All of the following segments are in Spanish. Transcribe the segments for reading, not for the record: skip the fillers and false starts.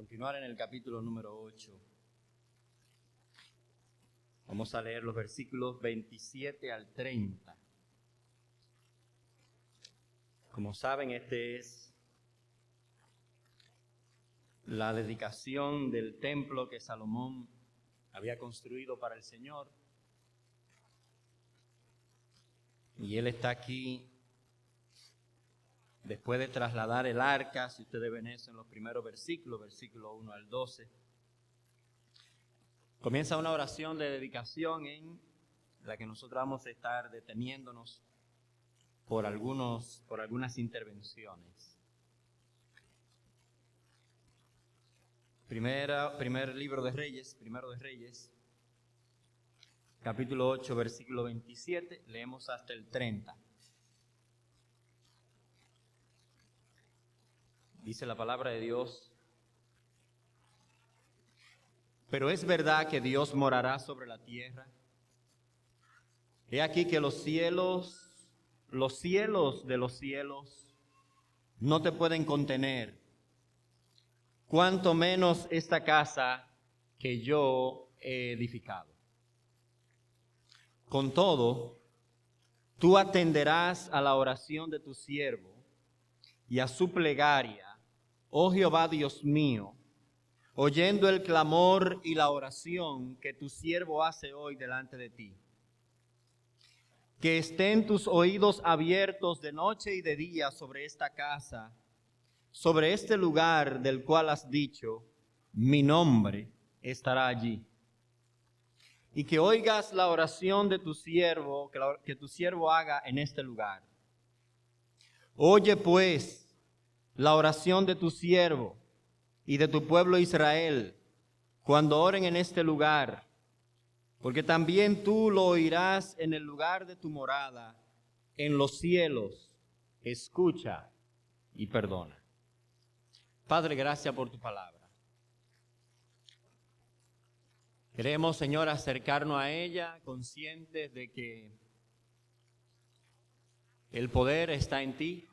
continuar en el capítulo número 8. Vamos a leer los versículos 27 al 30. Como saben, este es la dedicación del templo que Salomón había construido para el Señor. Y él está aquí después de trasladar el arca. Si ustedes ven eso en los primeros versículos, versículo 1 al 12. Comienza una oración de dedicación en la que nosotros vamos a estar deteniéndonos por algunas intervenciones. Primer libro de Reyes, primero de Reyes, capítulo 8, versículo 27, leemos hasta el 30. Dice la palabra de Dios: pero es verdad que Dios morará sobre la tierra. He aquí que los cielos de los cielos no te pueden contener, cuanto menos esta casa que yo he edificado. Con todo, tú atenderás a la oración de tu siervo y a su plegaria, oh Jehová Dios mío, oyendo el clamor y la oración que tu siervo hace hoy delante de ti. Que estén tus oídos abiertos de noche y de día sobre esta casa, sobre este lugar del cual has dicho, mi nombre estará allí. Y que oigas la oración de tu siervo, que tu siervo haga en este lugar. Oye pues la oración de tu siervo y de tu pueblo Israel, cuando oren en este lugar, porque también tú lo oirás en el lugar de tu morada, en los cielos. Escucha y perdona. Padre, gracias por tu palabra. Queremos, Señor, acercarnos a ella conscientes de que el poder está en ti,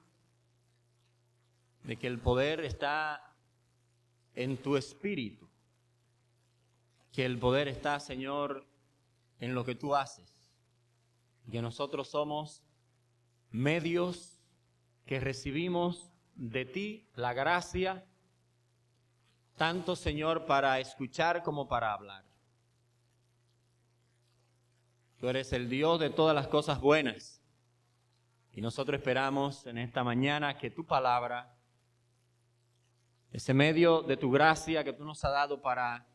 de que el poder está en tu espíritu, que el poder está, Señor, en lo que tú haces, y que nosotros somos medios que recibimos de ti la gracia, tanto, Señor, para escuchar como para hablar. Tú eres el Dios de todas las cosas buenas, y nosotros esperamos en esta mañana que tu palabra, ese medio de tu gracia que tú nos has dado para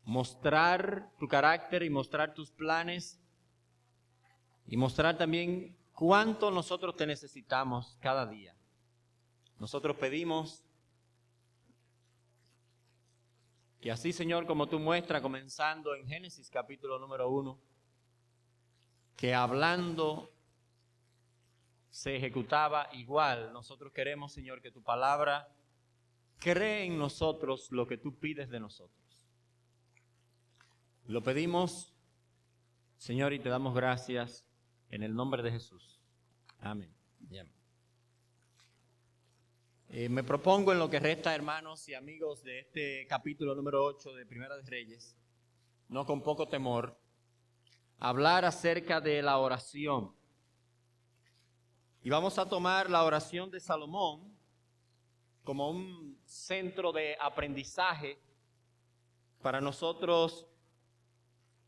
mostrar tu carácter y mostrar tus planes y mostrar también cuánto nosotros te necesitamos cada día. Nosotros pedimos que así, Señor, como tú muestras, comenzando en Génesis capítulo número 1, que hablando se ejecutaba igual, nosotros queremos, Señor, que tu palabra cree en nosotros lo que tú pides de nosotros. Lo pedimos, Señor, y te damos gracias en el nombre de Jesús. Amén. Bien. Me propongo en lo que resta, hermanos y amigos, de este capítulo número 8 de Primera de Reyes, no con poco temor, hablar acerca de la oración. Y vamos a tomar la oración de Salomón como un centro de aprendizaje para nosotros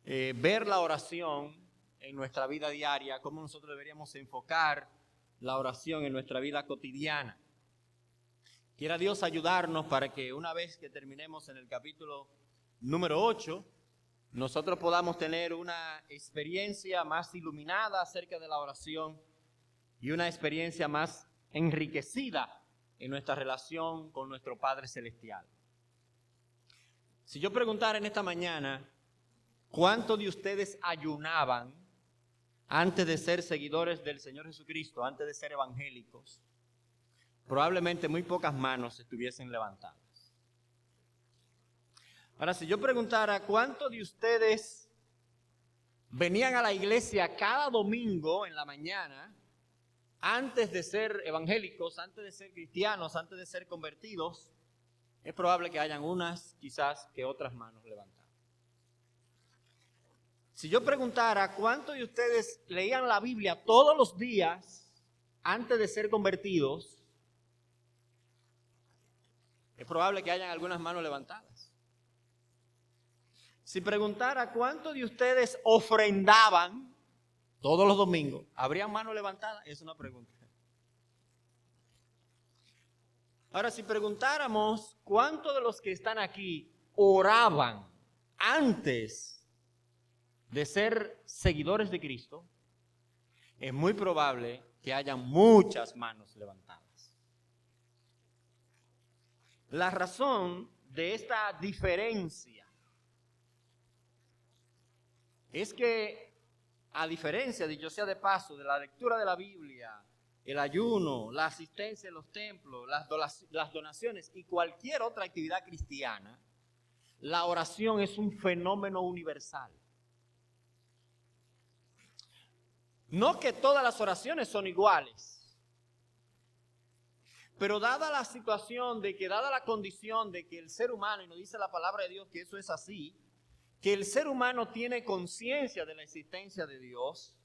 ver la oración en nuestra vida diaria, cómo nosotros deberíamos enfocar la oración en nuestra vida cotidiana. Quiera Dios ayudarnos para que una vez que terminemos en el capítulo número 8, nosotros podamos tener una experiencia más iluminada acerca de la oración y una experiencia más enriquecida en nuestra relación con nuestro Padre Celestial. Si yo preguntara en esta mañana, ¿cuántos de ustedes ayunaban antes de ser seguidores del Señor Jesucristo, antes de ser evangélicos? Probablemente muy pocas manos estuviesen levantadas. Ahora, si yo preguntara, ¿cuántos de ustedes venían a la iglesia cada domingo en la mañana antes de ser evangélicos, antes de ser cristianos, antes de ser convertidos? Es probable que hayan unas, quizás, que otras manos levantadas. Si yo preguntara cuántos de ustedes leían la Biblia todos los días antes de ser convertidos, es probable que hayan algunas manos levantadas. Si preguntara cuántos de ustedes ofrendaban todos los domingos, ¿habrían manos levantadas? Es una pregunta. Ahora, si preguntáramos cuántos de los que están aquí oraban antes de ser seguidores de Cristo, es muy probable que haya muchas manos levantadas. La razón de esta diferencia es que, a diferencia, dicho sea de paso, de la lectura de la Biblia, el ayuno, la asistencia en los templos, las donaciones y cualquier otra actividad cristiana, la oración es un fenómeno universal. No que todas las oraciones son iguales, pero dada la situación de que, dada la condición de que el ser humano, y nos dice la palabra de Dios que eso es así, que el ser humano tiene conciencia de la existencia de Dios,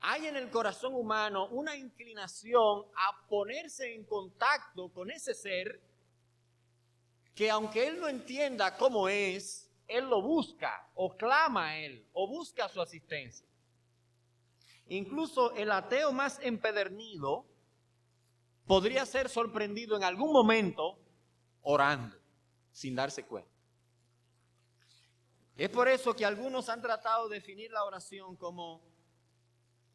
hay en el corazón humano una inclinación a ponerse en contacto con ese ser que, aunque él no entienda cómo es, él lo busca o clama a él o busca su asistencia. Incluso el ateo más empedernido podría ser sorprendido en algún momento orando sin darse cuenta. Es por eso que algunos han tratado de definir la oración como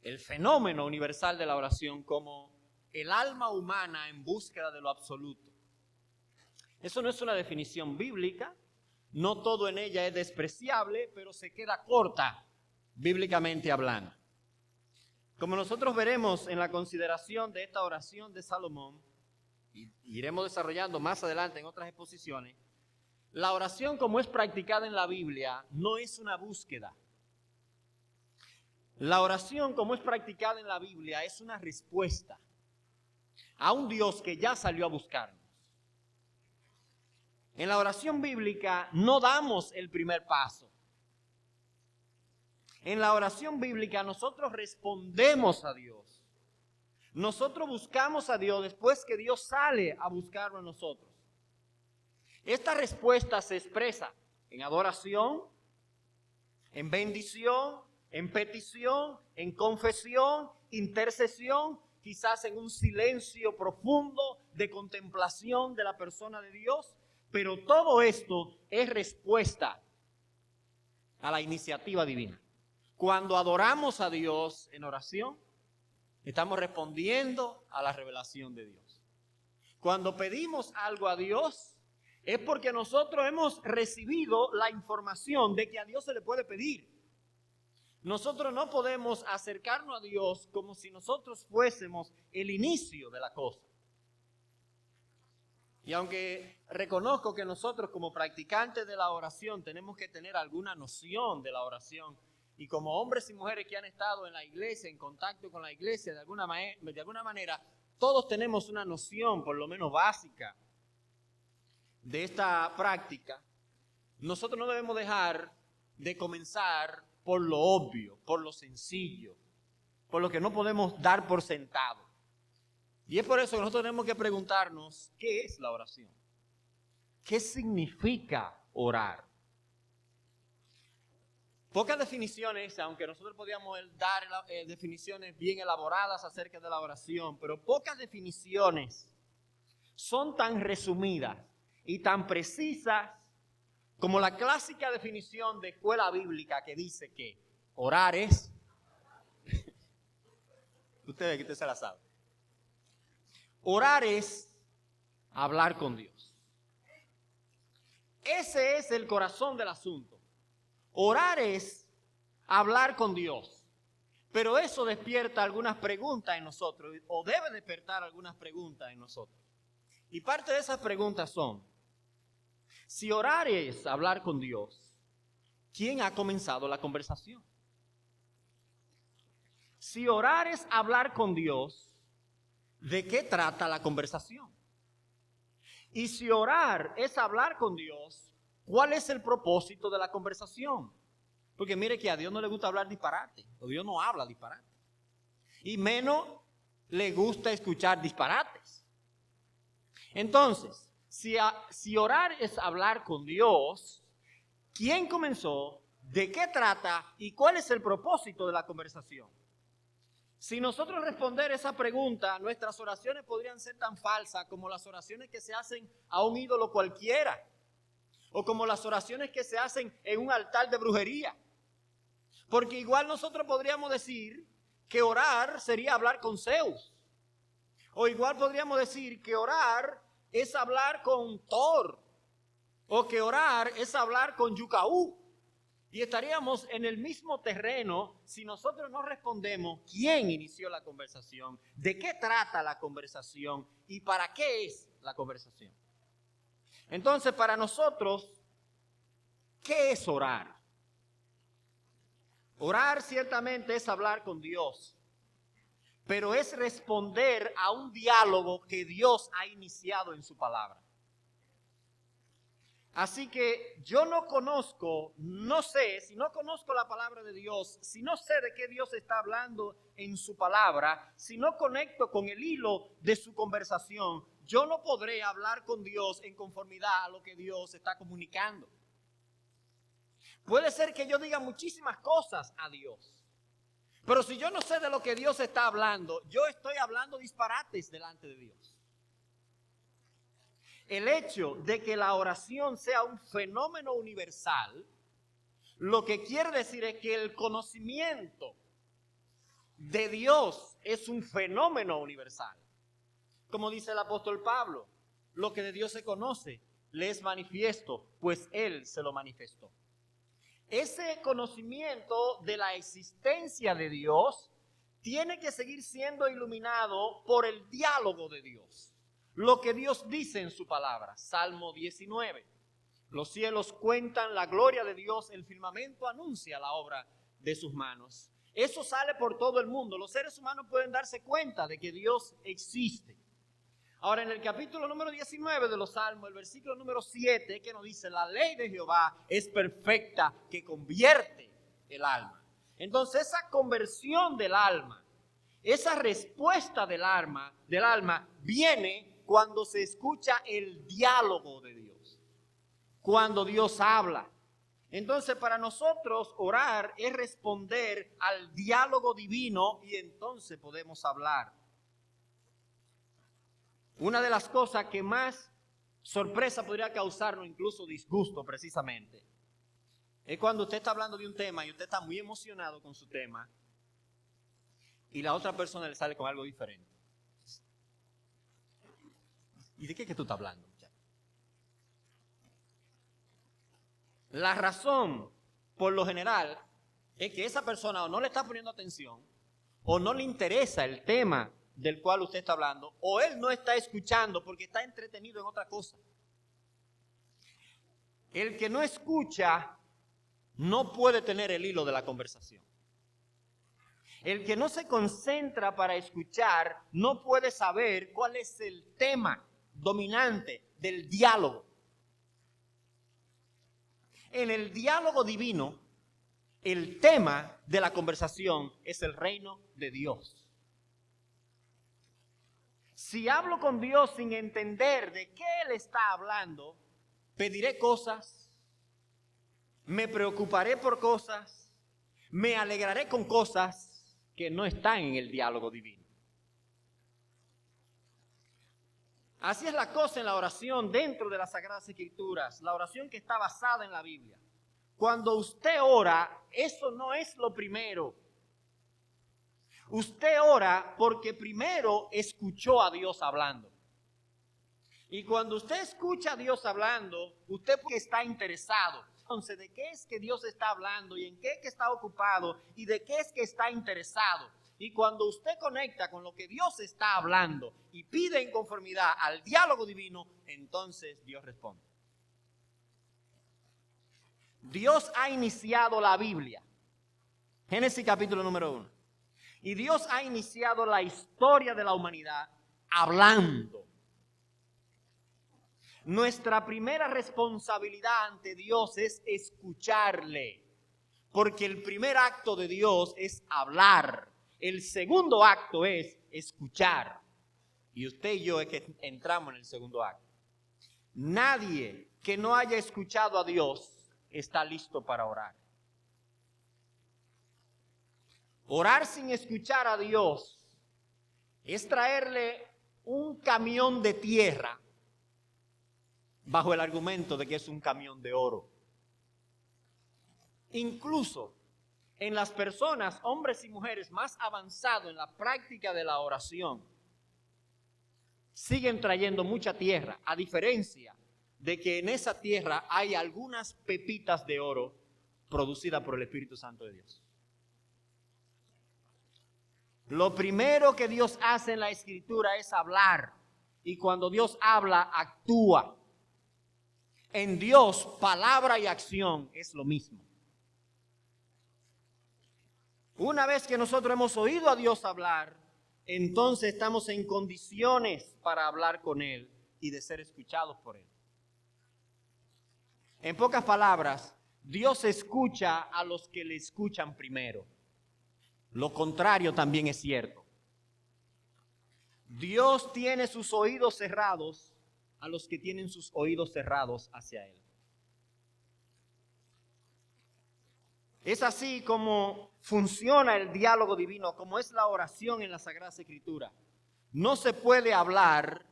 el fenómeno universal de la oración, como el alma humana en búsqueda de lo absoluto. Eso no es una definición bíblica, no todo en ella es despreciable, pero se queda corta bíblicamente hablando. Como nosotros veremos en la consideración de esta oración de Salomón, y iremos desarrollando más adelante en otras exposiciones, la oración como es practicada en la Biblia no es una búsqueda. La oración como es practicada en la Biblia es una respuesta a un Dios que ya salió a buscarnos. En la oración bíblica no damos el primer paso. En la oración bíblica nosotros respondemos a Dios. Nosotros buscamos a Dios después que Dios sale a buscarlo a nosotros. Esta respuesta se expresa en adoración, en bendición, en petición, en confesión, intercesión, quizás en un silencio profundo de contemplación de la persona de Dios, pero todo esto es respuesta a la iniciativa divina. Cuando adoramos a Dios en oración, estamos respondiendo a la revelación de Dios. Cuando pedimos algo a Dios, es porque nosotros hemos recibido la información de que a Dios se le puede pedir. Nosotros no podemos acercarnos a Dios como si nosotros fuésemos el inicio de la cosa. Y aunque reconozco que nosotros como practicantes de la oración tenemos que tener alguna noción de la oración, y como hombres y mujeres que han estado en la iglesia, en contacto con la iglesia de alguna manera, todos tenemos una noción por lo menos básica de esta práctica. Nosotros no debemos dejar de comenzar por lo obvio, por lo sencillo, por lo que no podemos dar por sentado. Y es por eso que nosotros tenemos que preguntarnos, ¿qué es la oración? ¿Qué significa orar? Pocas definiciones, aunque nosotros podíamos dar definiciones bien elaboradas acerca de la oración, pero pocas definiciones son tan resumidas y tan precisas como la clásica definición de escuela bíblica que dice que orar es... Usted se la sabe. Orar es hablar con Dios. Ese es el corazón del asunto. Orar es hablar con Dios. Pero eso despierta algunas preguntas en nosotros, o debe despertar algunas preguntas en nosotros. Y parte de esas preguntas son: si orar es hablar con Dios, ¿quién ha comenzado la conversación? Si orar es hablar con Dios, ¿de qué trata la conversación? Y si orar es hablar con Dios, ¿cuál es el propósito de la conversación? Porque mire que a Dios no le gusta hablar disparate, o Dios no habla disparate. Y menos le gusta escuchar disparates. Entonces, si orar es hablar con Dios, ¿quién comenzó? ¿De qué trata? ¿Y cuál es el propósito de la conversación? Si nosotros responder esa pregunta, nuestras oraciones podrían ser tan falsas como las oraciones que se hacen a un ídolo cualquiera, o como las oraciones que se hacen en un altar de brujería. Porque igual nosotros podríamos decir que orar sería hablar con Zeus, o igual podríamos decir que orar es hablar con Thor, o que orar es hablar con Yucaú. Y estaríamos en el mismo terreno si nosotros no respondemos quién inició la conversación, de qué trata la conversación y para qué es la conversación. Entonces, para nosotros, ¿qué es orar? Orar ciertamente es hablar con Dios, pero es responder a un diálogo que Dios ha iniciado en su palabra. Así que yo no sé, si no conozco la palabra de Dios, si no sé de qué Dios está hablando en su palabra, si no conecto con el hilo de su conversación, yo no podré hablar con Dios en conformidad a lo que Dios está comunicando. Puede ser que yo diga muchísimas cosas a Dios, pero si yo no sé de lo que Dios está hablando, yo estoy hablando disparates delante de Dios. El hecho de que la oración sea un fenómeno universal, lo que quiere decir es que el conocimiento de Dios es un fenómeno universal. Como dice el apóstol Pablo, lo que de Dios se conoce le es manifiesto, pues Él se lo manifestó. Ese conocimiento de la existencia de Dios tiene que seguir siendo iluminado por el diálogo de Dios. Lo que Dios dice en su palabra, Salmo 19. Los cielos cuentan la gloria de Dios, el firmamento anuncia la obra de sus manos. Eso sale por todo el mundo. Los seres humanos pueden darse cuenta de que Dios existe. Ahora, en el capítulo número 19 de los Salmos, el versículo número 7, que nos dice, la ley de Jehová es perfecta, que convierte el alma. Entonces, esa conversión del alma, esa respuesta del alma viene cuando se escucha el diálogo de Dios, cuando Dios habla. Entonces, para nosotros orar es responder al diálogo divino y entonces podemos hablar. Una de las cosas que más sorpresa podría causarnos, incluso disgusto precisamente, es cuando usted está hablando de un tema y usted está muy emocionado con su tema y la otra persona le sale con algo diferente. ¿Y de qué es que tú estás hablando, muchacho? La razón, por lo general, es que esa persona o no le está poniendo atención, o no le interesa el tema del cual usted está hablando, o él no está escuchando porque está entretenido en otra cosa. El que no escucha no puede tener el hilo de la conversación. El que no se concentra para escuchar no puede saber cuál es el tema dominante del diálogo. En el diálogo divino, el tema de la conversación es el reino de Dios. Si hablo con Dios sin entender de qué Él está hablando, pediré cosas, me preocuparé por cosas, me alegraré con cosas que no están en el diálogo divino. Así es la cosa en la oración dentro de las Sagradas Escrituras, la oración que está basada en la Biblia. Cuando usted ora, eso no es lo primero. Usted ora porque primero escuchó a Dios hablando. Y cuando usted escucha a Dios hablando, usted porque está interesado. Entonces, ¿de qué es que Dios está hablando? ¿Y en qué es que está ocupado? ¿Y de qué es que está interesado? Y cuando usted conecta con lo que Dios está hablando y pide en conformidad al diálogo divino, entonces Dios responde. Dios ha iniciado la Biblia. Génesis capítulo número 1. Y Dios ha iniciado la historia de la humanidad hablando. Nuestra primera responsabilidad ante Dios es escucharle, porque el primer acto de Dios es hablar, el segundo acto es escuchar. Y usted y yo es que entramos en el segundo acto. Nadie que no haya escuchado a Dios está listo para orar. Orar sin escuchar a Dios es traerle un camión de tierra bajo el argumento de que es un camión de oro. Incluso en las personas, hombres y mujeres más avanzados en la práctica de la oración, siguen trayendo mucha tierra, a diferencia de que en esa tierra hay algunas pepitas de oro producidas por el Espíritu Santo de Dios. Lo primero que Dios hace en la Escritura es hablar, y cuando Dios habla, actúa. En Dios, palabra y acción es lo mismo. Una vez que nosotros hemos oído a Dios hablar, entonces estamos en condiciones para hablar con Él y de ser escuchados por Él. En pocas palabras, Dios escucha a los que le escuchan primero. Lo contrario también es cierto. Dios tiene sus oídos cerrados a los que tienen sus oídos cerrados hacia Él. Es así como funciona el diálogo divino, como es la oración en la Sagrada Escritura. No se puede hablar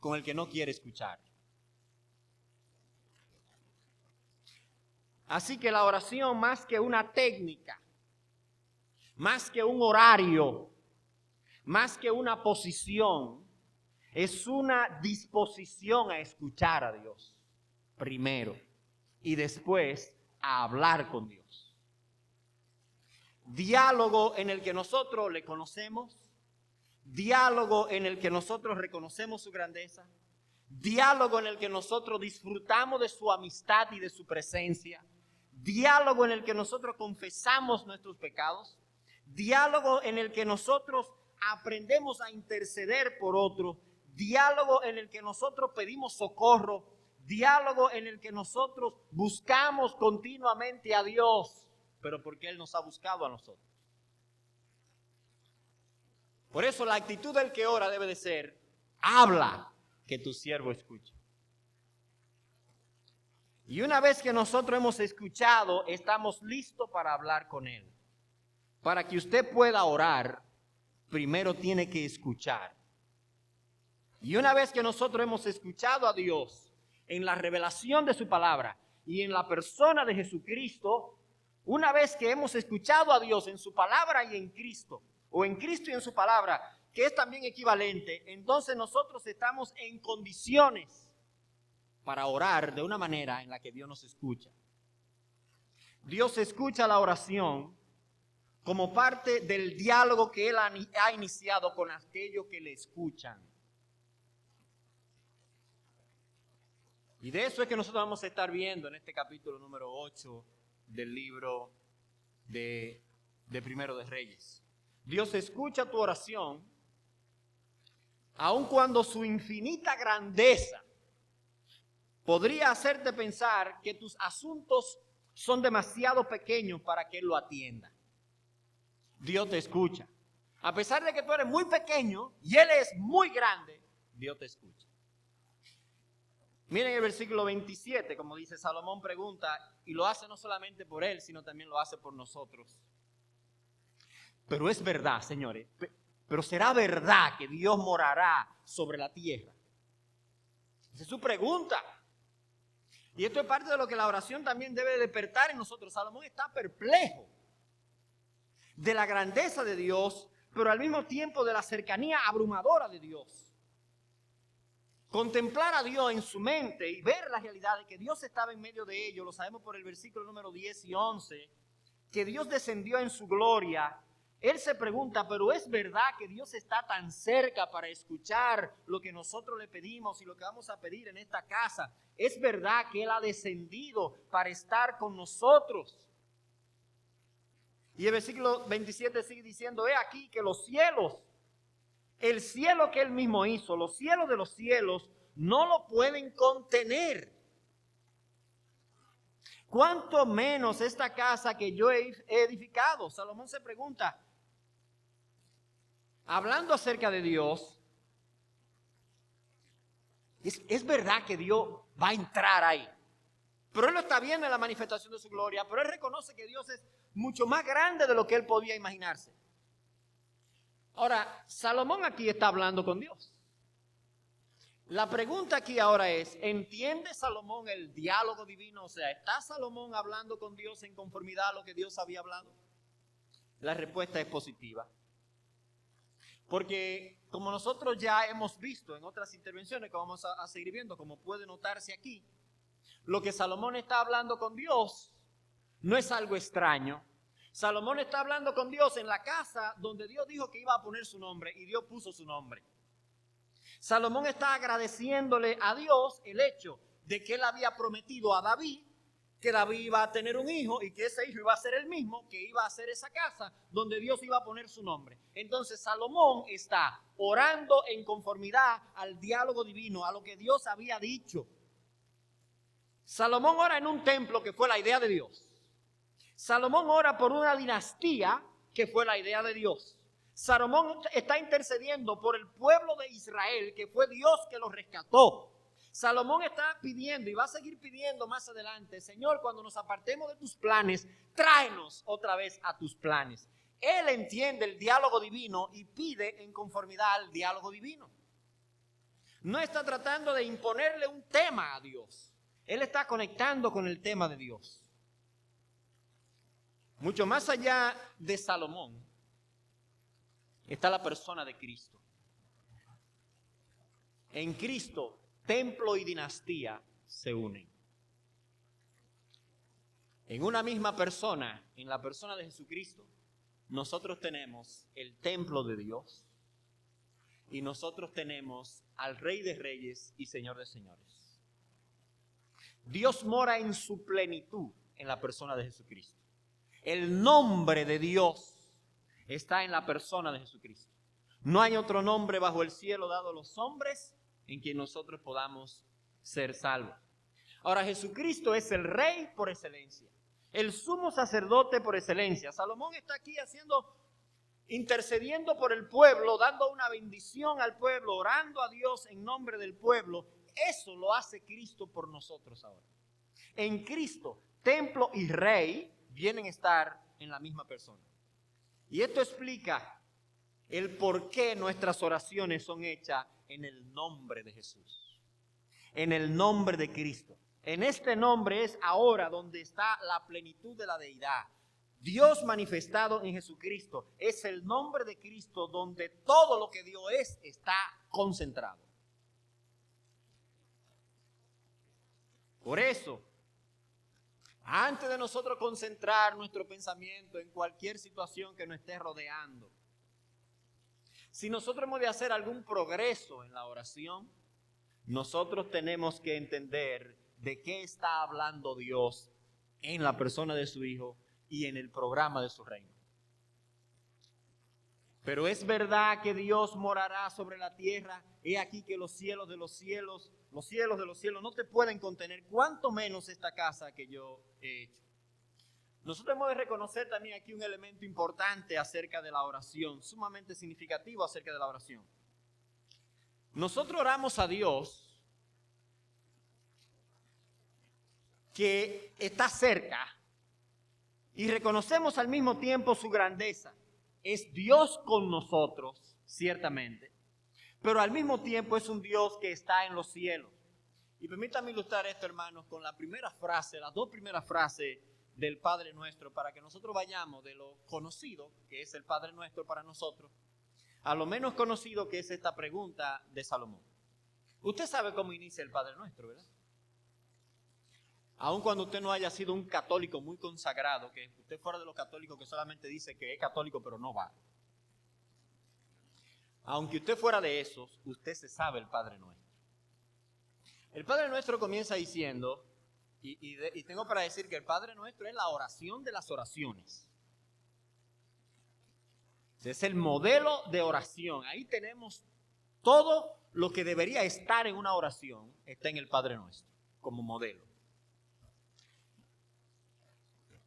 con el que no quiere escuchar. Así que la oración, más que una técnica, más que un horario, más que una posición, es una disposición a escuchar a Dios primero y después a hablar con Dios. Diálogo en el que nosotros le conocemos, diálogo en el que nosotros reconocemos su grandeza, diálogo en el que nosotros disfrutamos de su amistad y de su presencia, diálogo en el que nosotros confesamos nuestros pecados, diálogo en el que nosotros aprendemos a interceder por otro, diálogo en el que nosotros pedimos socorro, diálogo en el que nosotros buscamos continuamente a Dios, pero porque Él nos ha buscado a nosotros. Por eso la actitud del que ora debe de ser: habla, que tu siervo escuche. Y una vez que nosotros hemos escuchado, estamos listos para hablar con Él. Para que usted pueda orar, primero tiene que escuchar. Y una vez que nosotros hemos escuchado a Dios en la revelación de su palabra y en la persona de Jesucristo, una vez que hemos escuchado a Dios en su palabra y en Cristo, o en Cristo y en su palabra, que es también equivalente, entonces nosotros estamos en condiciones para orar de una manera en la que Dios nos escucha. Dios escucha la oración como parte del diálogo que Él ha iniciado con aquellos que le escuchan. Y de eso es que nosotros vamos a estar viendo en este capítulo número 8 del libro de Primero de Reyes. Dios escucha tu oración, aun cuando su infinita grandeza podría hacerte pensar que tus asuntos son demasiado pequeños para que Él lo atienda. Dios te escucha. A pesar de que tú eres muy pequeño y Él es muy grande, Dios te escucha. Miren el versículo 27, como dice Salomón, pregunta, y lo hace no solamente por él, sino también lo hace por nosotros. Pero es verdad, señores, pero será verdad que Dios morará sobre la tierra. Esa es su pregunta. Y esto es parte de lo que la oración también debe despertar en nosotros. Salomón está perplejo de la grandeza de Dios, pero al mismo tiempo de la cercanía abrumadora de Dios. Contemplar a Dios en su mente y ver la realidad de que Dios estaba en medio de ellos, lo sabemos por el versículo número 10 y 11, que Dios descendió en su gloria. Él se pregunta, pero ¿es verdad que Dios está tan cerca para escuchar lo que nosotros le pedimos y lo que vamos a pedir en esta casa? ¿Es verdad que Él ha descendido para estar con nosotros? Y el versículo 27 sigue diciendo, he aquí que los cielos, el cielo que Él mismo hizo, los cielos de los cielos, no lo pueden contener. ¿Cuánto menos esta casa que yo he edificado? Salomón se pregunta, hablando acerca de Dios, es verdad que Dios va a entrar ahí, pero él lo está viendo en la manifestación de su gloria, pero él reconoce que Dios es mucho más grande de lo que él podía imaginarse. Ahora, Salomón aquí está hablando con Dios. La pregunta aquí ahora es, ¿entiende Salomón el diálogo divino? O sea, ¿está Salomón hablando con Dios en conformidad a lo que Dios había hablado? La respuesta es positiva. Porque como nosotros ya hemos visto en otras intervenciones que vamos a seguir viendo, como puede notarse aquí, lo que Salomón está hablando con Dios no es algo extraño. Salomón está hablando con Dios en la casa donde Dios dijo que iba a poner su nombre y Dios puso su nombre. Salomón está agradeciéndole a Dios el hecho de que él había prometido a David que David iba a tener un hijo y que ese hijo iba a ser el mismo que iba a hacer esa casa donde Dios iba a poner su nombre. Entonces Salomón está orando en conformidad al diálogo divino, a lo que Dios había dicho. Salomón ora en un templo que fue la idea de Dios. Salomón ora por una dinastía que fue la idea de Dios. Salomón está intercediendo por el pueblo de Israel, que fue Dios que los rescató. Salomón está pidiendo y va a seguir pidiendo más adelante, Señor, cuando nos apartemos de tus planes, tráenos otra vez a tus planes. Él entiende el diálogo divino y pide en conformidad al diálogo divino. No está tratando de imponerle un tema a Dios. Él está conectando con el tema de Dios. Mucho más allá de Salomón está la persona de Cristo. En Cristo, templo y dinastía se unen. En una misma persona, en la persona de Jesucristo, nosotros tenemos el templo de Dios y nosotros tenemos al Rey de Reyes y Señor de Señores. Dios mora en su plenitud en la persona de Jesucristo. El nombre de Dios está en la persona de Jesucristo. No hay otro nombre bajo el cielo dado a los hombres en quien nosotros podamos ser salvos. Ahora, Jesucristo es el Rey por excelencia, el sumo sacerdote por excelencia. Salomón está aquí intercediendo por el pueblo, dando una bendición al pueblo, orando a Dios en nombre del pueblo. Eso lo hace Cristo por nosotros ahora. En Cristo, templo y rey vienen a estar en la misma persona. Y esto explica el por qué nuestras oraciones son hechas en el nombre de Jesús, en el nombre de Cristo. En este nombre es ahora donde está la plenitud de la deidad. Dios manifestado en Jesucristo es el nombre de Cristo donde todo lo que Dios es está concentrado. Por eso, antes de nosotros concentrar nuestro pensamiento en cualquier situación que nos esté rodeando, si nosotros hemos de hacer algún progreso en la oración, nosotros tenemos que entender de qué está hablando Dios en la persona de su Hijo y en el programa de su reino. Pero es verdad que Dios morará sobre la tierra. He aquí que los cielos de los cielos no te pueden contener, cuanto menos esta casa que yo he hecho. Nosotros hemos de reconocer también aquí un elemento importante acerca de la oración, sumamente significativo acerca de la oración. Nosotros oramos a Dios que está cerca y reconocemos al mismo tiempo su grandeza. Es Dios con nosotros, ciertamente, pero al mismo tiempo es un Dios que está en los cielos. Y permítanme ilustrar esto, hermanos, con la primera frase, las dos primeras frases del Padre Nuestro, para que nosotros vayamos de lo conocido, que es el Padre Nuestro para nosotros, a lo menos conocido, que es esta pregunta de Salomón. Usted sabe cómo inicia el Padre Nuestro, ¿verdad? Aun cuando usted no haya sido un católico muy consagrado, que usted fuera de los católicos que solamente dice que es católico pero no va. Aunque usted fuera de esos, usted se sabe el Padre Nuestro. El Padre Nuestro comienza diciendo, y tengo para decir que el Padre Nuestro es la oración de las oraciones. Es el modelo de oración. Ahí tenemos todo lo que debería estar en una oración está en el Padre Nuestro, como modelo.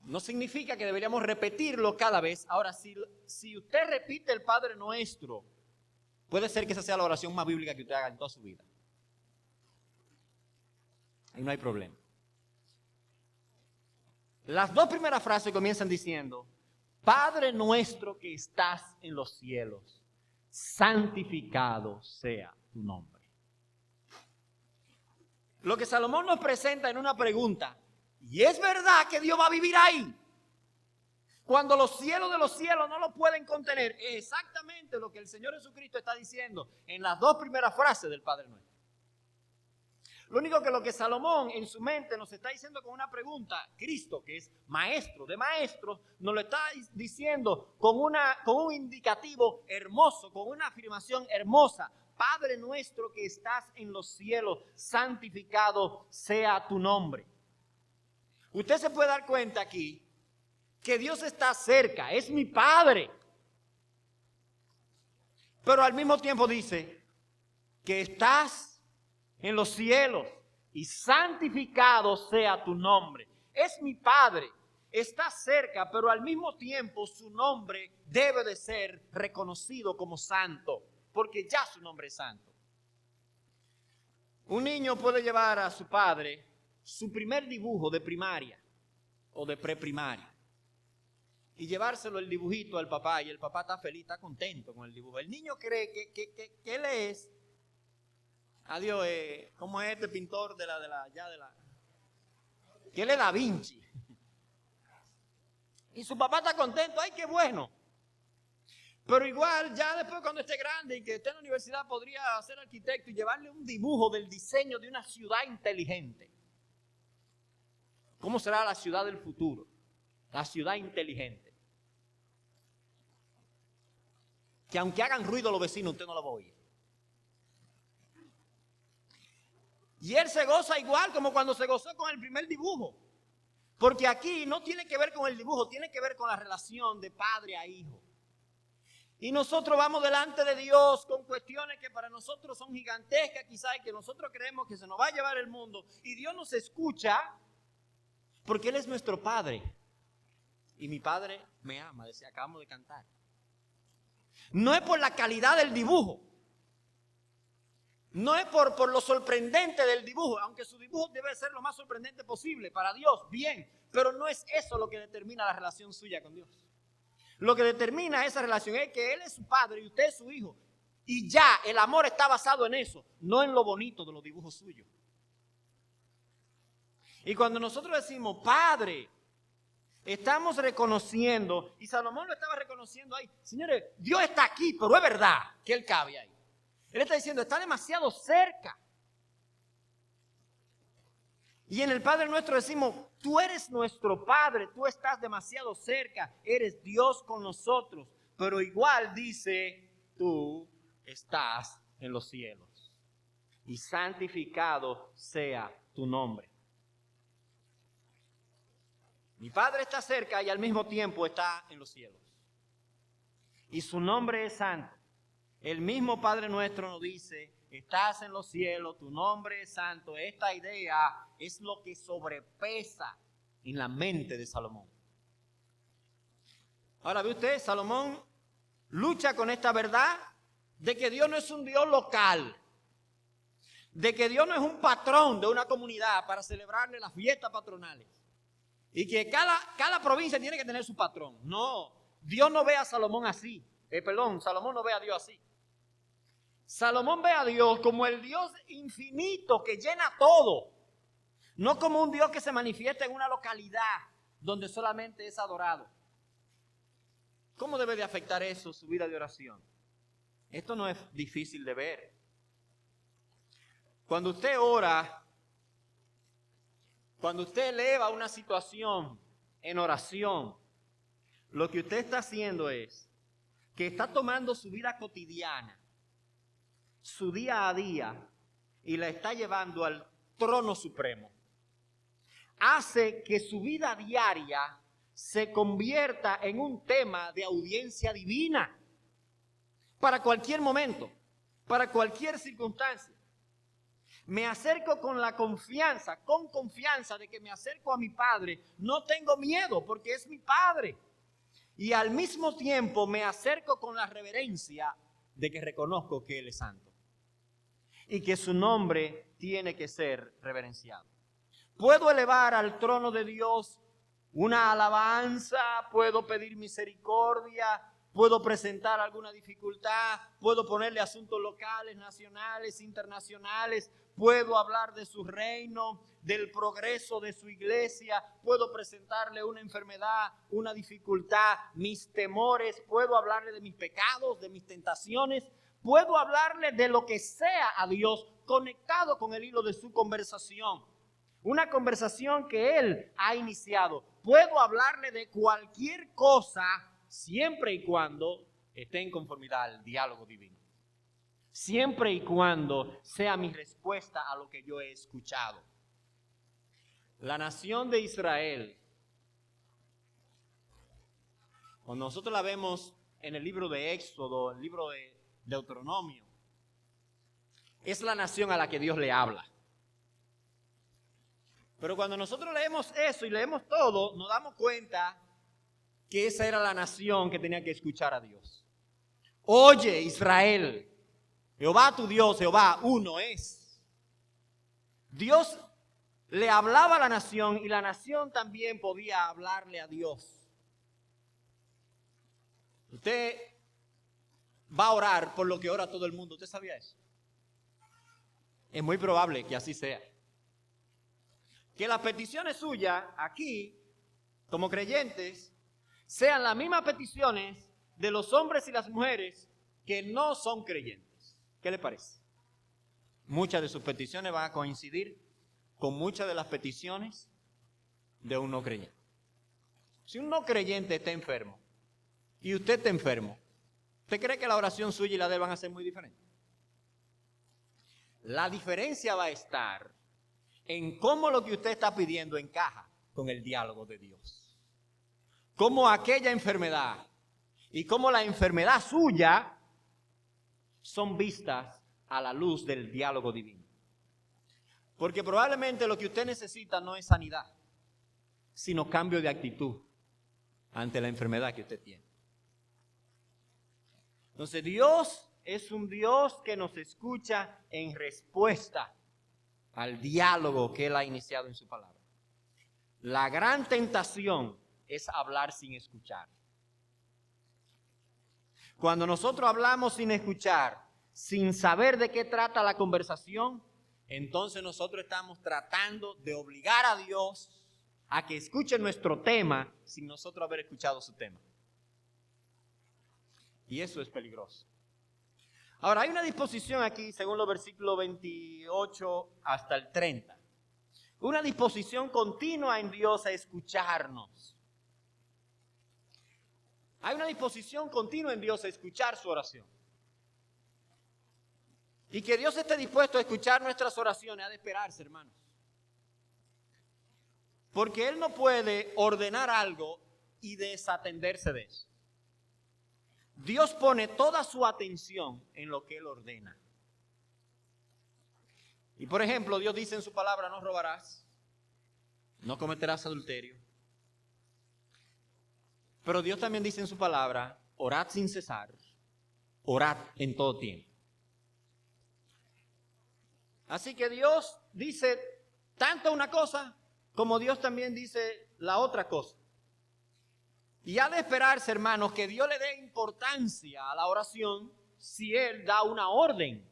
No significa que deberíamos repetirlo cada vez. Ahora, si usted repite el Padre Nuestro, puede ser que esa sea la oración más bíblica que usted haga en toda su vida. Ahí no hay problema. Las dos primeras frases comienzan diciendo: Padre nuestro que estás en los cielos, santificado sea tu nombre. Lo que Salomón nos presenta en una pregunta: ¿y es verdad que Dios va a vivir ahí? Cuando los cielos de los cielos no lo pueden contener. Es exactamente lo que el Señor Jesucristo está diciendo en las dos primeras frases del Padre Nuestro. Lo que Salomón en su mente nos está diciendo con una pregunta, Cristo, que es maestro de maestros, nos lo está diciendo con un indicativo hermoso, con una afirmación hermosa. Padre nuestro que estás en los cielos, santificado sea tu nombre. Usted se puede dar cuenta aquí que Dios está cerca, es mi Padre. Pero al mismo tiempo dice que estás en los cielos y santificado sea tu nombre. Es mi Padre, está cerca, pero al mismo tiempo su nombre debe de ser reconocido como santo, porque ya su nombre es santo. Un niño puede llevar a su padre su primer dibujo de primaria o de preprimaria y llevárselo el dibujito al papá, y el papá está feliz, está contento con el dibujo. El niño cree que él es, adiós, ¿cómo es este pintor que él es Da Vinci? Y su papá está contento, ¡ay, qué bueno! Pero igual, ya después cuando esté grande y que esté en la universidad, podría ser arquitecto y llevarle un dibujo del diseño de una ciudad inteligente. ¿Cómo será la ciudad del futuro? La ciudad inteligente. Que aunque hagan ruido los vecinos, usted no lo va a oír. Y él se goza igual como cuando se gozó con el primer dibujo. Porque aquí no tiene que ver con el dibujo, tiene que ver con la relación de padre a hijo. Y nosotros vamos delante de Dios con cuestiones que para nosotros son gigantescas, quizás, y que nosotros creemos que se nos va a llevar el mundo. Y Dios nos escucha porque Él es nuestro Padre. Y mi Padre me ama, decía, acabamos de cantar. No es por la calidad del dibujo. No es por lo sorprendente del dibujo, aunque su dibujo debe ser lo más sorprendente posible para Dios, bien. Pero no es eso lo que determina la relación suya con Dios. Lo que determina esa relación es que Él es su padre y usted es su hijo. Y ya el amor está basado en eso, no en lo bonito de los dibujos suyos. Y cuando nosotros decimos Padre, estamos reconociendo, y Salomón lo estaba reconociendo ahí, señores, Dios está aquí, pero es verdad que Él cabe ahí. Él está diciendo, está demasiado cerca. Y en el Padre Nuestro decimos, tú eres nuestro Padre, tú estás demasiado cerca, eres Dios con nosotros. Pero igual dice, tú estás en los cielos y santificado sea tu nombre. Mi Padre está cerca y al mismo tiempo está en los cielos. Y su nombre es santo. El mismo Padre Nuestro nos dice, estás en los cielos, tu nombre es santo. Esta idea es lo que sobrepesa en la mente de Salomón. Ahora ve usted, Salomón lucha con esta verdad de que Dios no es un Dios local, de que Dios no es un patrón de una comunidad para celebrarle las fiestas patronales y que cada provincia tiene que tener su patrón. No, Dios no ve a Salomón así. Salomón no ve a Dios así. Salomón ve a Dios como el Dios infinito que llena todo, no como un Dios que se manifiesta en una localidad donde solamente es adorado. ¿Cómo debe de afectar eso su vida de oración? Esto no es difícil de ver. Cuando usted ora, cuando usted eleva una situación en oración, lo que usted está haciendo es que está tomando su vida cotidiana, su día a día, y la está llevando al trono supremo. Hace que su vida diaria se convierta en un tema de audiencia divina para cualquier momento. para cualquier circunstancia. Me acerco con confianza de que me acerco a mi Padre. No tengo miedo porque es mi Padre. Y al mismo tiempo me acerco con la reverencia de que reconozco que Él es santo y que su nombre tiene que ser reverenciado. Puedo elevar al trono de Dios una alabanza, puedo pedir misericordia, puedo presentar alguna dificultad, puedo ponerle asuntos locales, nacionales, internacionales, puedo hablar de su reino, del progreso de su iglesia, puedo presentarle una enfermedad, una dificultad, mis temores, puedo hablarle de mis pecados, de mis tentaciones, puedo hablarle de lo que sea a Dios conectado con el hilo de su conversación. Una conversación que Él ha iniciado. Puedo hablarle de cualquier cosa siempre y cuando esté en conformidad al diálogo divino. Siempre y cuando sea mi respuesta a lo que yo he escuchado. La nación de Israel, cuando nosotros la vemos en el libro de Éxodo, el libro de Deuteronomio, es la nación a la que Dios le habla. Pero cuando nosotros leemos eso y leemos todo, nos damos cuenta que esa era la nación que tenía que escuchar a Dios. Oye, Israel, Jehová tu Dios, Jehová uno es. Dios le hablaba a la nación y la nación también podía hablarle a Dios. Usted va a orar por lo que ora todo el mundo. ¿Usted sabía eso? Es muy probable que así sea. Que las peticiones suyas aquí, como creyentes, sean las mismas peticiones de los hombres y las mujeres que no son creyentes. ¿Qué le parece? Muchas de sus peticiones van a coincidir con muchas de las peticiones de un no creyente. Si un no creyente está enfermo y usted está enfermo, ¿usted cree que la oración suya y la de él van a ser muy diferentes? La diferencia va a estar en cómo lo que usted está pidiendo encaja con el diálogo de Dios. Cómo aquella enfermedad y cómo la enfermedad suya son vistas a la luz del diálogo divino. Porque probablemente lo que usted necesita no es sanidad, sino cambio de actitud ante la enfermedad que usted tiene. Entonces Dios es un Dios que nos escucha en respuesta al diálogo que Él ha iniciado en su palabra. La gran tentación es hablar sin escuchar. Cuando nosotros hablamos sin escuchar, sin saber de qué trata la conversación, entonces nosotros estamos tratando de obligar a Dios a que escuche nuestro tema sin nosotros haber escuchado su tema. Y eso es peligroso. Ahora, hay una disposición aquí, según los versículos 28 hasta el 30. Una disposición continua en Dios a escucharnos. Hay una disposición continua en Dios a escuchar su oración. Y que Dios esté dispuesto a escuchar nuestras oraciones ha de esperarse, hermanos. Porque Él no puede ordenar algo y desatenderse de eso. Dios pone toda su atención en lo que Él ordena. Y por ejemplo, Dios dice en su palabra, no robarás, no cometerás adulterio. Pero Dios también dice en su palabra, orad sin cesar, orad en todo tiempo. Así que Dios dice tanto una cosa como Dios también dice la otra cosa. Y ha de esperarse, hermanos, que Dios le dé importancia a la oración si Él da una orden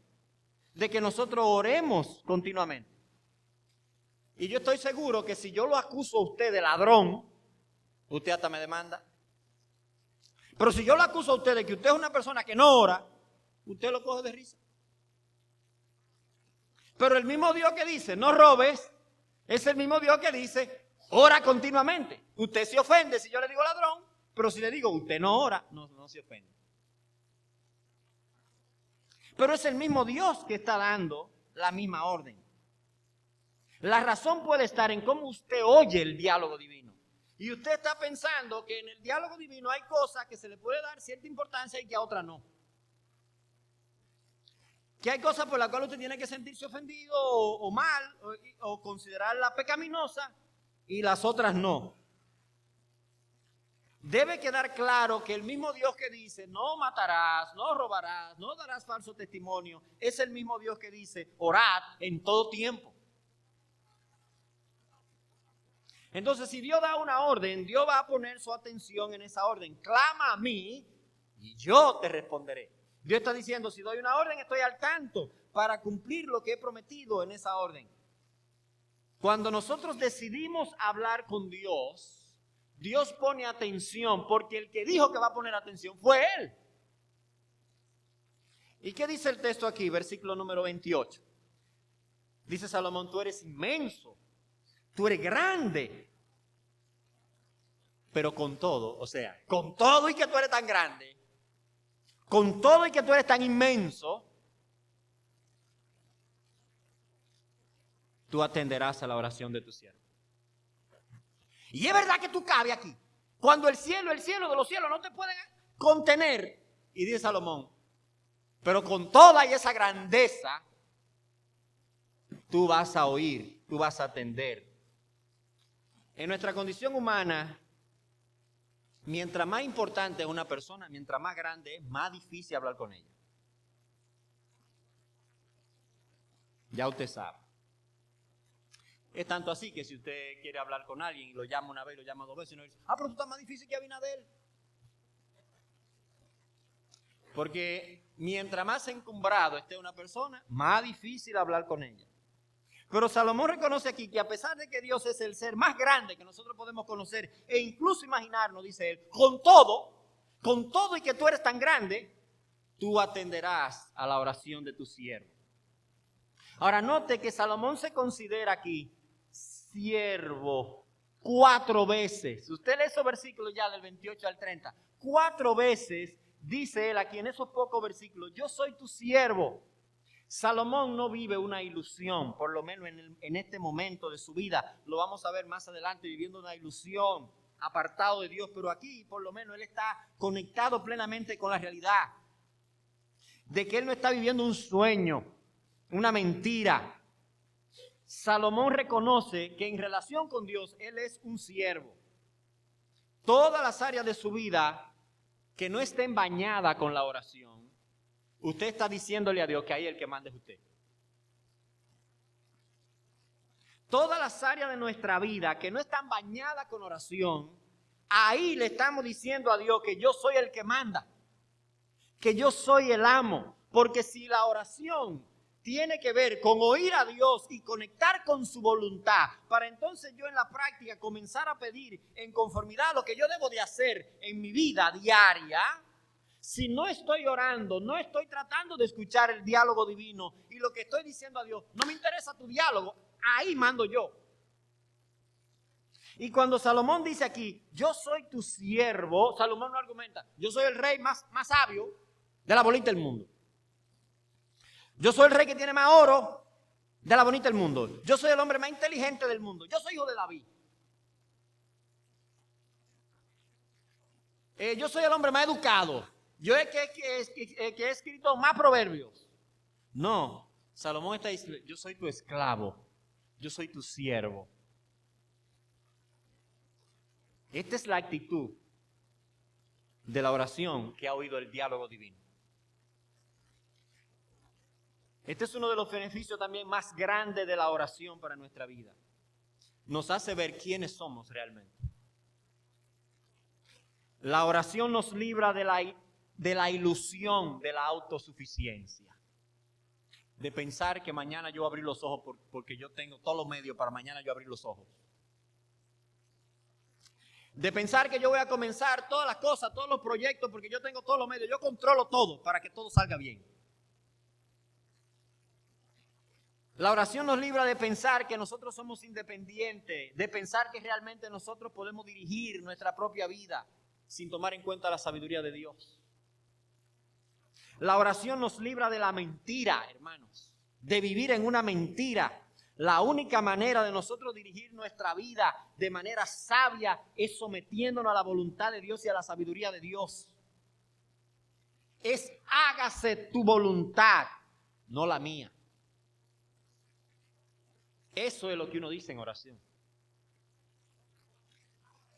de que nosotros oremos continuamente. Y yo estoy seguro que si yo lo acuso a usted de ladrón, usted hasta me demanda. Pero si yo lo acuso a usted de que usted es una persona que no ora, usted lo coge de risa. Pero el mismo Dios que dice, no robes, es el mismo Dios que dice, ora continuamente. Usted se ofende si yo le digo ladrón, pero si le digo, usted no ora, no se ofende. Pero es el mismo Dios que está dando la misma orden. La razón puede estar en cómo usted oye el diálogo divino. Y usted está pensando que en el diálogo divino hay cosas que se le puede dar cierta importancia y que a otras no. Que hay cosas por las cuales usted tiene que sentirse ofendido o mal o considerarla pecaminosa y las otras no. Debe quedar claro que el mismo Dios que dice no matarás, no robarás, no darás falso testimonio, es el mismo Dios que dice orad en todo tiempo. Entonces, si Dios da una orden, Dios va a poner su atención en esa orden. Clama a mí y yo te responderé. Dios está diciendo, si doy una orden, estoy al tanto para cumplir lo que he prometido en esa orden. Cuando nosotros decidimos hablar con Dios, Dios pone atención, porque el que dijo que va a poner atención fue Él. ¿Y qué dice el texto aquí? Versículo número 28. Dice Salomón, tú eres inmenso, tú eres grande, pero con todo, o sea, con todo y que tú eres tan grande, con todo y que tú eres tan inmenso, tú atenderás a la oración de tu siervo. Y es verdad que tú cabes aquí. Cuando el cielo de los cielos no te pueden contener. Y dice Salomón, pero con toda y esa grandeza, tú vas a oír, tú vas a atender. En nuestra condición humana, mientras más importante es una persona, mientras más grande es, más difícil hablar con ella. Ya usted sabe. Es tanto así que si usted quiere hablar con alguien y lo llama una vez y lo llama dos veces, y no dice, pero tú estás más difícil que Abinadel. Porque mientras más encumbrado esté una persona, más difícil hablar con ella. Pero Salomón reconoce aquí que a pesar de que Dios es el ser más grande que nosotros podemos conocer e incluso imaginarnos, dice él, con todo y que tú eres tan grande, tú atenderás a la oración de tu siervo. Ahora note que Salomón se considera aquí siervo 4 veces. Usted lee esos versículos ya del 28 al 30. 4 veces dice él aquí en esos pocos versículos, yo soy tu siervo. Salomón no vive una ilusión, por lo menos en este momento de su vida. Lo vamos a ver más adelante viviendo una ilusión, apartado de Dios. Pero aquí por lo menos él está conectado plenamente con la realidad de que él no está viviendo un sueño, una mentira. Salomón reconoce que en relación con Dios, él es un siervo. Todas las áreas de su vida que no estén bañadas con la oración, usted está diciéndole a Dios que ahí el que manda es usted. Todas las áreas de nuestra vida que no están bañadas con oración, ahí le estamos diciendo a Dios que yo soy el que manda, que yo soy el amo. Porque si la oración tiene que ver con oír a Dios y conectar con su voluntad, para entonces yo en la práctica comenzar a pedir en conformidad a lo que yo debo de hacer en mi vida diaria. Si no estoy orando, no estoy tratando de escuchar el diálogo divino y lo que estoy diciendo a Dios, no me interesa tu diálogo, ahí mando yo. Y cuando Salomón dice aquí, yo soy tu siervo, Salomón no argumenta, yo soy el rey más sabio de la bolita del mundo. Yo soy el rey que tiene más oro de la bonita del mundo. Yo soy el hombre más inteligente del mundo. Yo soy hijo de David. Yo soy el hombre más educado. Yo es que he escrito más proverbios. No, Salomón está diciendo, yo soy tu esclavo. Yo soy tu siervo. Esta es la actitud de la oración que ha oído el diálogo divino. Este es uno de los beneficios también más grandes de la oración para nuestra vida. Nos hace ver quiénes somos realmente. La oración nos libra de la ilusión de la autosuficiencia. De pensar que mañana yo voy a abrir los ojos porque yo tengo todos los medios para mañana yo abrir los ojos. De pensar que yo voy a comenzar todas las cosas, todos los proyectos porque yo tengo todos los medios. Yo controlo todo para que todo salga bien. La oración nos libra de pensar que nosotros somos independientes, de pensar que realmente nosotros podemos dirigir nuestra propia vida sin tomar en cuenta la sabiduría de Dios. La oración nos libra de la mentira, hermanos, de vivir en una mentira. La única manera de nosotros dirigir nuestra vida de manera sabia es sometiéndonos a la voluntad de Dios y a la sabiduría de Dios. Es hágase tu voluntad. no la mía. Eso es lo que uno dice en oración.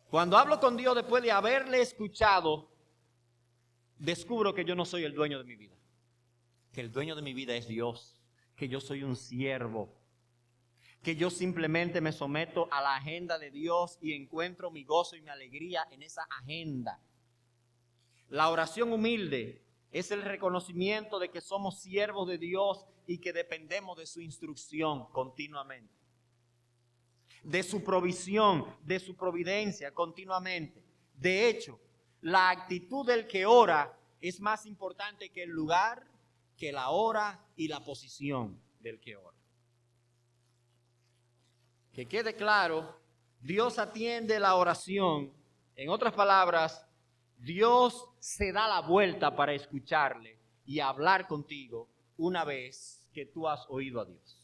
Cuando hablo con Dios después de haberle escuchado, descubro que yo no soy el dueño de mi vida. Que el dueño de mi vida es Dios. Que yo soy un siervo. Que yo simplemente me someto a la agenda de Dios y encuentro mi gozo y mi alegría en esa agenda. La oración humilde es el reconocimiento de que somos siervos de Dios y que dependemos de su instrucción continuamente. De su provisión, de su providencia continuamente. De hecho, la actitud del que ora es más importante que el lugar, que la hora y la posición del que ora. Que quede claro, Dios atiende la oración. En otras palabras, Dios se da la vuelta para escucharle y hablar contigo una vez que tú has oído a Dios.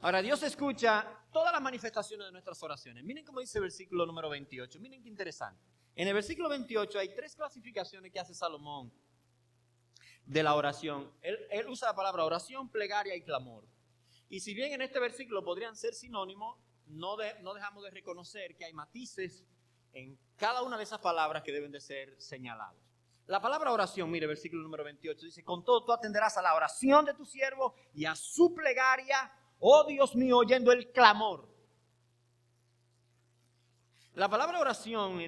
Ahora, Dios escucha todas las manifestaciones de nuestras oraciones. Miren cómo dice el versículo número 28. Miren qué interesante. En el versículo 28 hay 3 clasificaciones que hace Salomón de la oración. Él usa la palabra oración, plegaria y clamor. Y si bien en este versículo podrían ser sinónimos, no dejamos de reconocer que hay matices en cada una de esas palabras que deben de ser señalados. La palabra oración, mire, versículo número 28, dice: con todo tú atenderás a la oración de tu siervo y a su plegaria, oh Dios mío, oyendo el clamor. La palabra oración,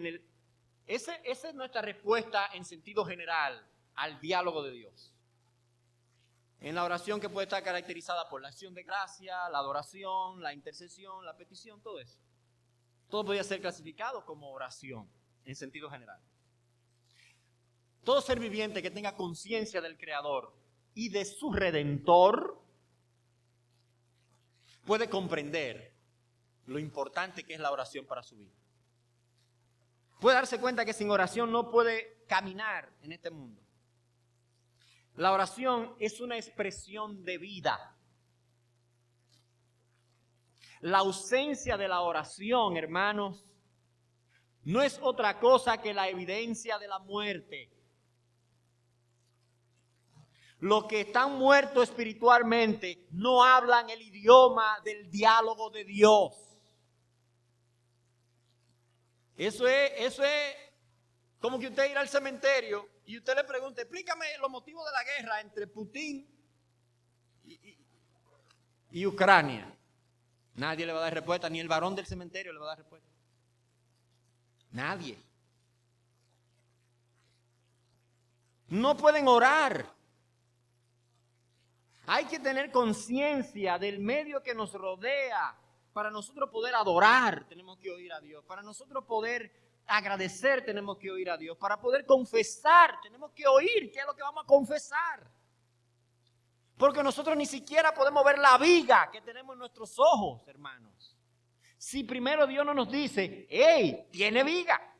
esa es nuestra respuesta en sentido general al diálogo de Dios. En la oración, que puede estar caracterizada por la acción de gracia, la adoración, la intercesión, la petición, todo eso. Todo podría ser clasificado como oración en sentido general. Todo ser viviente que tenga conciencia del Creador y de su Redentor puede comprender lo importante que es la oración para su vida. Puede darse cuenta que sin oración no puede caminar en este mundo. La oración es una expresión de vida. La ausencia de la oración, hermanos, no es otra cosa que la evidencia de la muerte. Los que están muertos espiritualmente no hablan el idioma del diálogo de Dios. Eso es como que usted ir al cementerio y usted le pregunta: explícame los motivos de la guerra entre Putin y Ucrania. Nadie le va a dar respuesta, ni el varón del cementerio le va a dar respuesta. Nadie. No pueden orar. Hay que tener conciencia del medio que nos rodea. Para nosotros poder adorar, tenemos que oír a Dios. Para nosotros poder agradecer, tenemos que oír a Dios. Para poder confesar, tenemos que oír qué es lo que vamos a confesar. Porque nosotros ni siquiera podemos ver la viga que tenemos en nuestros ojos, hermanos. Si primero Dios no nos dice: ¡hey, tiene viga!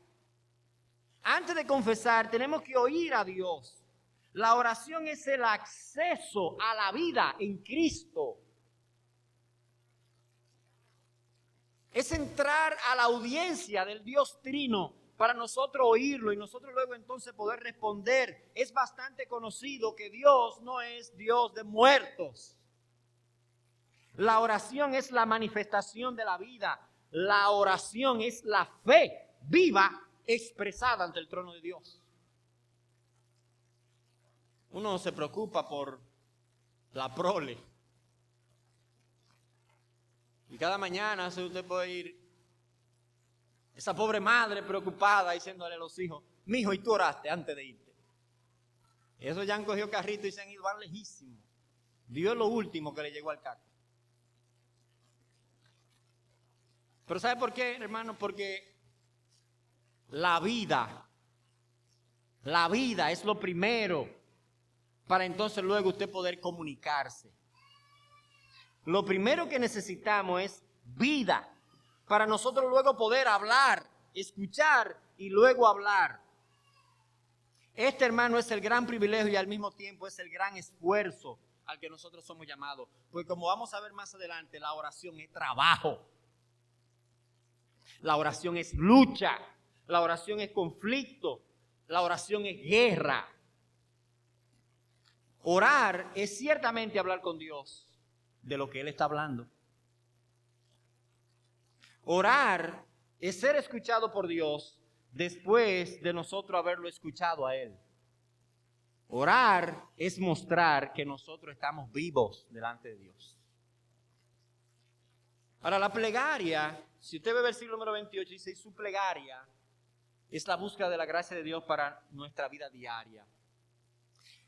Antes de confesar, tenemos que oír a Dios. La oración es el acceso a la vida en Cristo. Es entrar a la audiencia del Dios Trino para nosotros oírlo y nosotros luego entonces poder responder. Es bastante conocido que Dios no es Dios de muertos. La oración es la manifestación de la vida. La oración es la fe viva expresada ante el trono de Dios. Uno se preocupa por la prole. Y cada mañana usted puede ir, esa pobre madre preocupada, diciéndole a los hijos: mijo, ¿y tú oraste antes de irte? Y esos ya han cogido carrito y se han ido, van lejísimos. Dios es lo último que le llegó al carro. Pero ¿sabe por qué, hermano? Porque la vida es lo primero para entonces luego usted poder comunicarse. Lo primero que necesitamos es vida para nosotros luego poder hablar, escuchar y luego hablar. Este, hermano, es el gran privilegio y al mismo tiempo es el gran esfuerzo al que nosotros somos llamados. Porque como vamos a ver más adelante, la oración es trabajo. La oración es lucha. La oración es conflicto. La oración es guerra. Orar es ciertamente hablar con Dios de lo que Él está hablando. Orar es ser escuchado por Dios después de nosotros haberlo escuchado a Él. Orar es mostrar que nosotros estamos vivos delante de Dios. Ahora, la plegaria, si usted ve el versículo número 28, dice, su plegaria es la búsqueda de la gracia de Dios para nuestra vida diaria.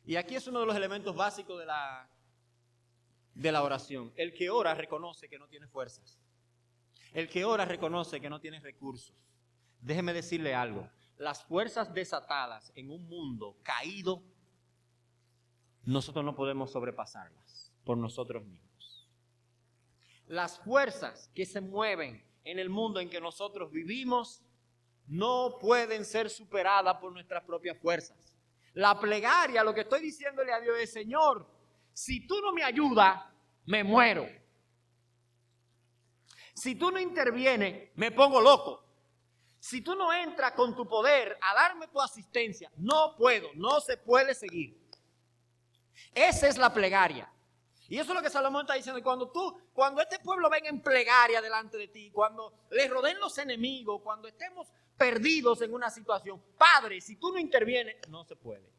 Y aquí es uno de los elementos básicos de la oración. El que ora reconoce que no tiene fuerzas. El que ora reconoce que no tiene recursos. Déjeme decirle algo. Las fuerzas desatadas en un mundo caído, nosotros no podemos sobrepasarlas por nosotros mismos. Las fuerzas que se mueven en el mundo en que nosotros vivimos no pueden ser superadas por nuestras propias fuerzas. La plegaria, lo que estoy diciéndole a Dios es, Señor, si tú no me ayudas, me muero. Si tú no intervienes, me pongo loco. Si tú no entras con tu poder a darme tu asistencia, no puedo, no se puede seguir. Esa es la plegaria. Y eso es lo que Salomón está diciendo. Cuando este pueblo venga en plegaria delante de ti, cuando les rodeen los enemigos, cuando estemos perdidos en una situación, Padre, si tú no intervienes, no se puede.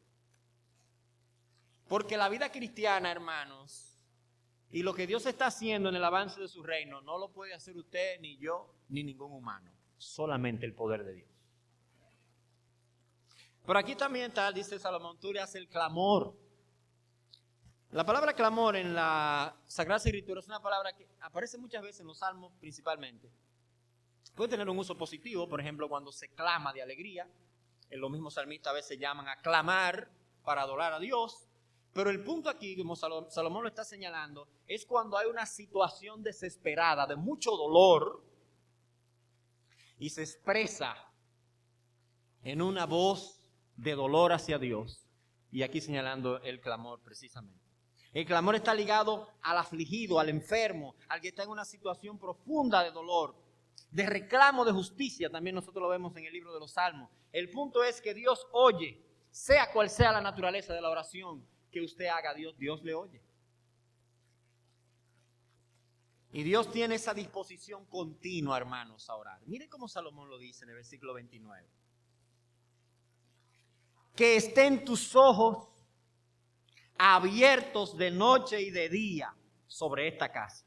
Porque la vida cristiana, hermanos, y lo que Dios está haciendo en el avance de su reino, no lo puede hacer usted, ni yo, ni ningún humano. Solamente el poder de Dios. Pero aquí también está, dice Salomón, tú le haces el clamor. La palabra clamor en la Sagrada Escritura es una palabra que aparece muchas veces en los salmos principalmente. Puede tener un uso positivo, por ejemplo, cuando se clama de alegría. Los mismos salmistas a veces llaman a clamar para adorar a Dios. Pero el punto aquí, como Salomón lo está señalando, es cuando hay una situación desesperada, de mucho dolor, y se expresa en una voz de dolor hacia Dios. Y aquí señalando el clamor precisamente. El clamor está ligado al afligido, al enfermo, al que está en una situación profunda de dolor, de reclamo de justicia. También nosotros lo vemos en el libro de los Salmos. El punto es que Dios oye, sea cual sea la naturaleza de la oración que usted haga, Dios le oye. Y Dios tiene esa disposición continua, hermanos, a orar. Miren cómo Salomón lo dice en el versículo 29. Que estén tus ojos abiertos de noche y de día sobre esta casa,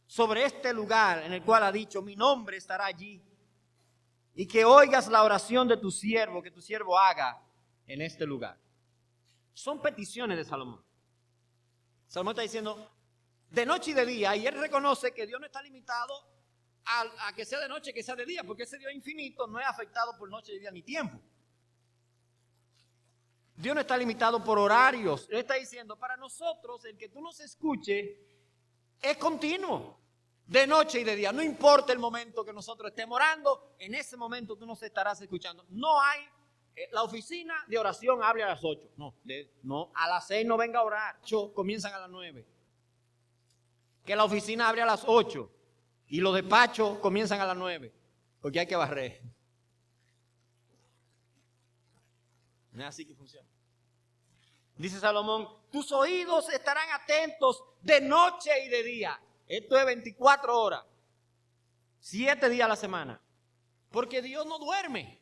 sobre este lugar en el cual ha dicho, mi nombre estará allí, y que oigas la oración de tu siervo, que tu siervo haga en este lugar. Son peticiones de Salomón. Salomón está diciendo de noche y de día, y él reconoce que Dios no está limitado a que sea de noche, que sea de día, porque ese Dios infinito no es afectado por noche y día ni tiempo. Dios no está limitado por horarios. Él está diciendo, para nosotros, el que tú nos escuches es continuo, de noche y de día. No importa el momento que nosotros estemos orando, en ese momento tú nos estarás escuchando. No hay, la oficina de oración abre a las 8. No, a las 6 no venga a orar. Comienzan a las 9. Que la oficina abre a las 8 y los despachos comienzan a las 9, porque hay que barrer. No es así que funciona. Dice Salomón, tus oídos estarán atentos de noche y de día. Esto es 24 horas, 7 días a la semana. Porque Dios no duerme.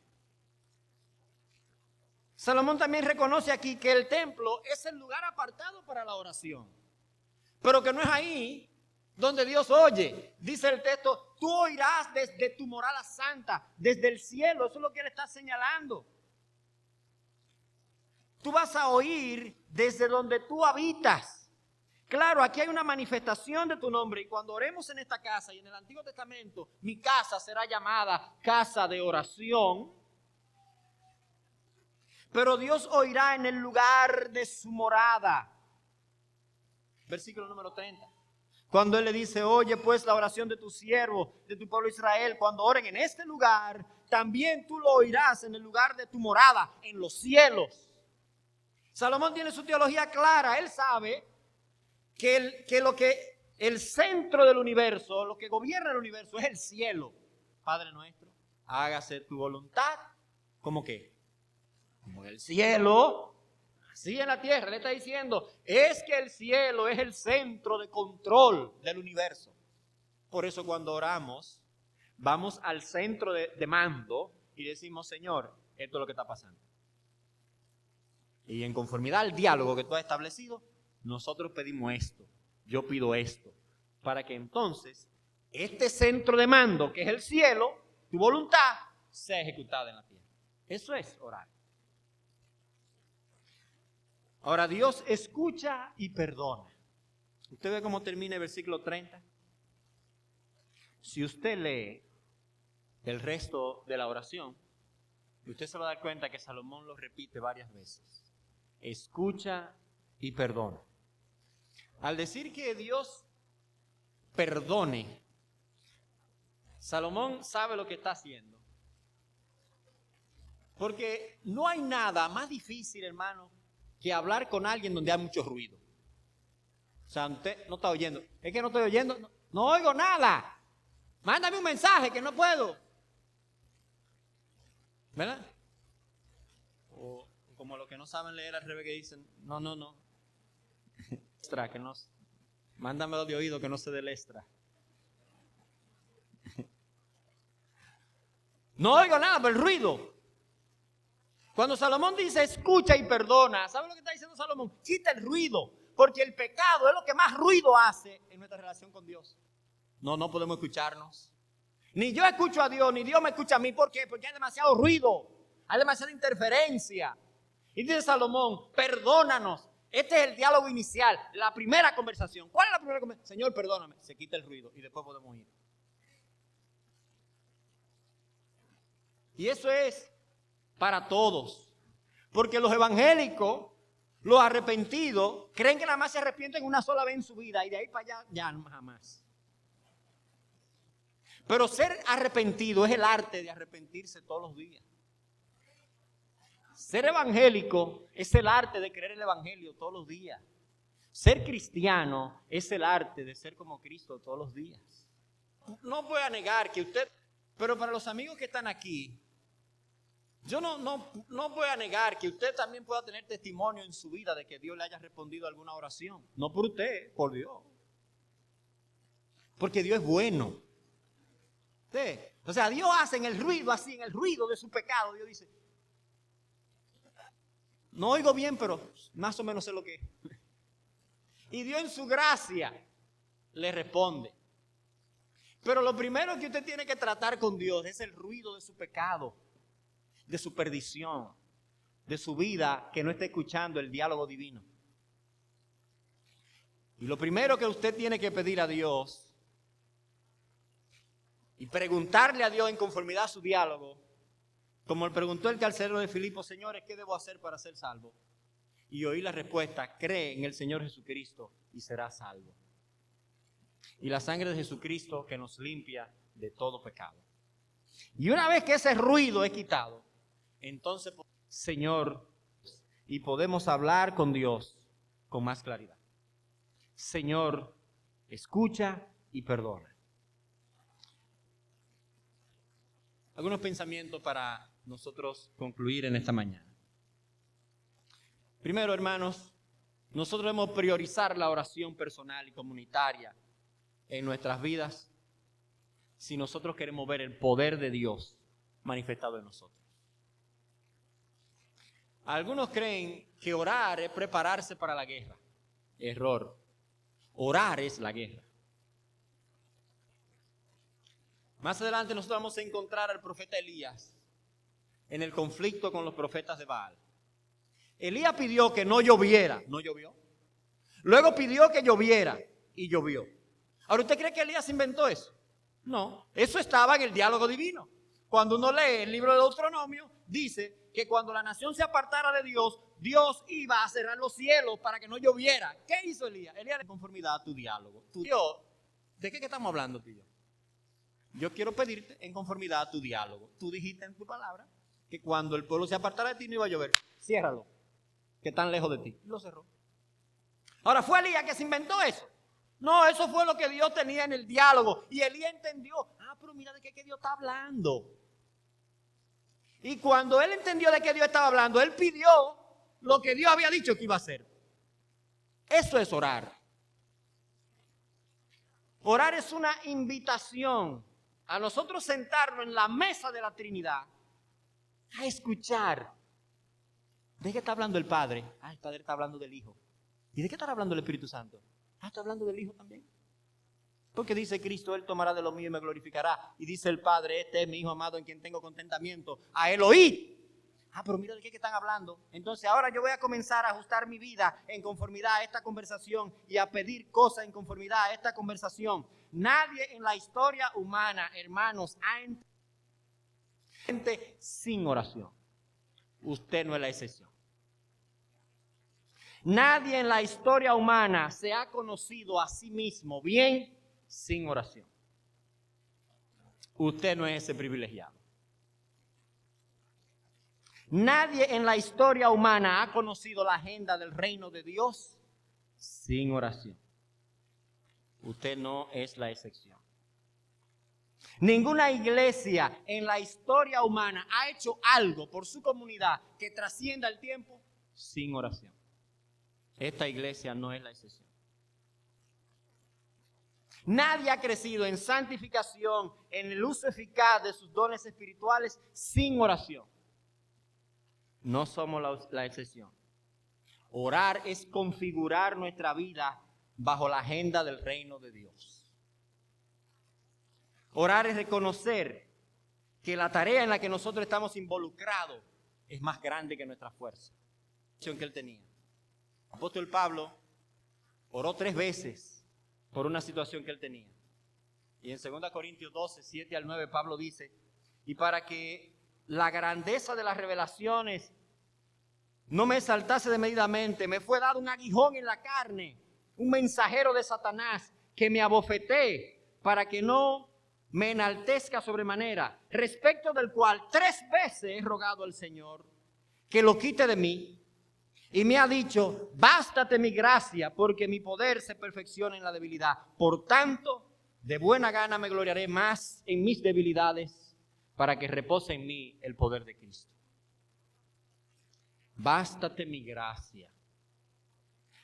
Salomón también reconoce aquí que el templo es el lugar apartado para la oración. Pero que no es ahí donde Dios oye. Dice el texto, tú oirás desde tu morada santa, desde el cielo. Eso es lo que él está señalando. Tú vas a oír desde donde tú habitas. Claro, aquí hay una manifestación de tu nombre. Y cuando oremos en esta casa y en el Antiguo Testamento, mi casa será llamada casa de oración. Pero Dios oirá en el lugar de su morada. Versículo número 30. Cuando Él le dice, oye pues la oración de tu siervo, de tu pueblo Israel, cuando oren en este lugar, también tú lo oirás en el lugar de tu morada, en los cielos. Salomón tiene su teología clara. Él sabe que el centro del universo, lo que gobierna el universo es el cielo. Padre nuestro, hágase tu voluntad. ¿Cómo qué? Como en el cielo, Así en la tierra, le está diciendo, es que el cielo es el centro de control del universo. Por eso cuando oramos, vamos al centro de mando y decimos, Señor, esto es lo que está pasando. Y en conformidad al diálogo que tú has establecido, nosotros pedimos esto, yo pido esto, para que entonces este centro de mando, que es el cielo, tu voluntad, sea ejecutada en la tierra. Eso es orar. Ahora, Dios escucha y perdona. ¿Usted ve cómo termina el versículo 30? Si usted lee el resto de la oración, usted se va a dar cuenta que Salomón lo repite varias veces. Escucha y perdona. Al decir que Dios perdone, Salomón sabe lo que está haciendo. Porque no hay nada más difícil, hermano, que hablar con alguien donde hay mucho ruido. O sea, usted no está oyendo. Es que no estoy oyendo, no oigo nada. Mándame un mensaje que no puedo. ¿Verdad? O como los que no saben leer al revés que dicen, no. Extra, que no. Mándamelo de oído que no se dé el extra. No oigo nada por el ruido. Cuando Salomón dice escucha y perdona, ¿sabe lo que está diciendo Salomón? Quita el ruido, porque el pecado es lo que más ruido hace en nuestra relación con Dios. No podemos escucharnos. Ni yo escucho a Dios, ni Dios me escucha a mí. ¿Por qué? Porque hay demasiado ruido, hay demasiada interferencia. Y dice Salomón, perdónanos. Este es el diálogo inicial, la primera conversación. ¿Cuál es la primera conversación? Señor, perdóname. Se quita el ruido y después podemos ir. Y eso es para todos. Porque los evangélicos, los arrepentidos, creen que nada más se arrepienten una sola vez en su vida y de ahí para allá ya jamás. Pero ser arrepentido es el arte de arrepentirse todos los días. Ser evangélico es el arte de creer el evangelio todos los días. Ser cristiano es el arte de ser como Cristo todos los días. No voy a negar que usted, pero para los amigos que están aquí, yo no voy a negar que usted también pueda tener testimonio en su vida de que Dios le haya respondido a alguna oración. No por usted, por Dios. Porque Dios es bueno. ¿Sí? O sea, Dios hace en el ruido así, en el ruido de su pecado. Dios dice, no oigo bien, pero más o menos sé lo que es. Y Dios en su gracia le responde. Pero lo primero que usted tiene que tratar con Dios es el ruido de su pecado, de su perdición, de su vida que no está escuchando el diálogo divino. Y lo primero que usted tiene que pedir a Dios y preguntarle a Dios en conformidad a su diálogo, como le preguntó el carcelero de Filipo, señores, ¿qué debo hacer para ser salvo? Y oí la respuesta, cree en el Señor Jesucristo y serás salvo. Y la sangre de Jesucristo que nos limpia de todo pecado. Y una vez que ese ruido es quitado, entonces, Señor, y podemos hablar con Dios con más claridad. Señor, escucha y perdona. Algunos pensamientos para nosotros concluir en esta mañana. Primero, hermanos, nosotros debemos priorizar la oración personal y comunitaria en nuestras vidas si nosotros queremos ver el poder de Dios manifestado en nosotros. Algunos creen que orar es prepararse para la guerra. Error. Orar es la guerra. Más adelante nosotros vamos a encontrar al profeta Elías en el conflicto con los profetas de Baal. Elías pidió que no lloviera, no llovió. Luego pidió que lloviera y llovió. Ahora, ¿usted cree que Elías inventó eso? No, eso estaba en el diálogo divino. Cuando uno lee el libro de Deuteronomio, dice que cuando la nación se apartara de Dios, Dios iba a cerrar los cielos para que no lloviera. ¿Qué hizo Elías? Elías, en conformidad a tu diálogo. ¿De qué estamos hablando tú y yo? Yo quiero pedirte en conformidad a tu diálogo. Tú dijiste en tu palabra que cuando el pueblo se apartara de ti no iba a llover. Ciérralo, que están lejos de ti. Y lo cerró. Ahora, ¿fue Elías que se inventó eso? No, eso fue lo que Dios tenía en el diálogo. Y Elías entendió, pero mira de qué Dios está hablando. Y cuando él entendió de qué Dios estaba hablando, él pidió lo que Dios había dicho que iba a hacer. Eso es orar. Orar es una invitación a nosotros sentarnos en la mesa de la Trinidad a escuchar. ¿De qué está hablando el Padre? El Padre está hablando del Hijo. ¿Y de qué está hablando el Espíritu Santo? Está hablando del Hijo también. Porque dice Cristo, Él tomará de lo mío y me glorificará. Y dice el Padre, este es mi Hijo amado en quien tengo contentamiento. A Él oíd. Pero mira de qué están hablando. Entonces ahora yo voy a comenzar a ajustar mi vida en conformidad a esta conversación y a pedir cosas en conformidad a esta conversación. Nadie en la historia humana, hermanos, ha entendido gente sin oración. Usted no es la excepción. Nadie en la historia humana se ha conocido a sí mismo bien sin oración. Usted no es ese privilegiado. Nadie en la historia humana ha conocido la agenda del reino de Dios sin oración. Usted no es la excepción. Ninguna iglesia en la historia humana ha hecho algo por su comunidad que trascienda el tiempo sin oración. Esta iglesia no es la excepción. Nadie ha crecido en santificación, en el uso eficaz de sus dones espirituales sin oración. No somos la excepción. Orar es configurar nuestra vida bajo la agenda del reino de Dios. Orar es reconocer que la tarea en la que nosotros estamos involucrados es más grande que nuestra fuerza. Que él tenía. El apóstol Pablo oró 3 veces por una situación que él tenía. Y en 2 Corintios 12, 7 al 9, Pablo dice, y para que la grandeza de las revelaciones no me exaltase desmedidamente, me fue dado un aguijón en la carne, un mensajero de Satanás que me abofetee para que no me enaltezca sobremanera, respecto del cual 3 veces he rogado al Señor que lo quite de mí. Y me ha dicho, bástate mi gracia, porque mi poder se perfecciona en la debilidad. Por tanto, de buena gana me gloriaré más en mis debilidades, para que repose en mí el poder de Cristo. Bástate mi gracia.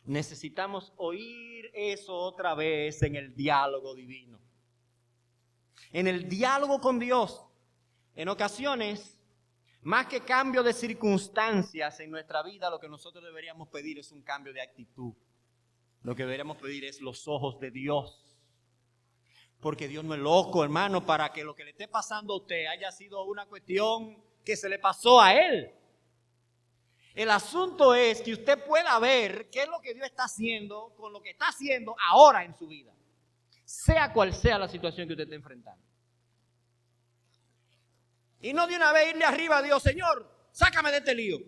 Necesitamos oír eso otra vez en el diálogo divino. En el diálogo con Dios. En ocasiones, más que cambio de circunstancias en nuestra vida, lo que nosotros deberíamos pedir es un cambio de actitud. Lo que deberíamos pedir es los ojos de Dios. Porque Dios no es loco, hermano, para que lo que le esté pasando a usted haya sido una cuestión que se le pasó a él. El asunto es que usted pueda ver qué es lo que Dios está haciendo con lo que está haciendo ahora en su vida. Sea cual sea la situación que usted esté enfrentando. Y no de una vez irle arriba a Dios, Señor, sácame de este lío.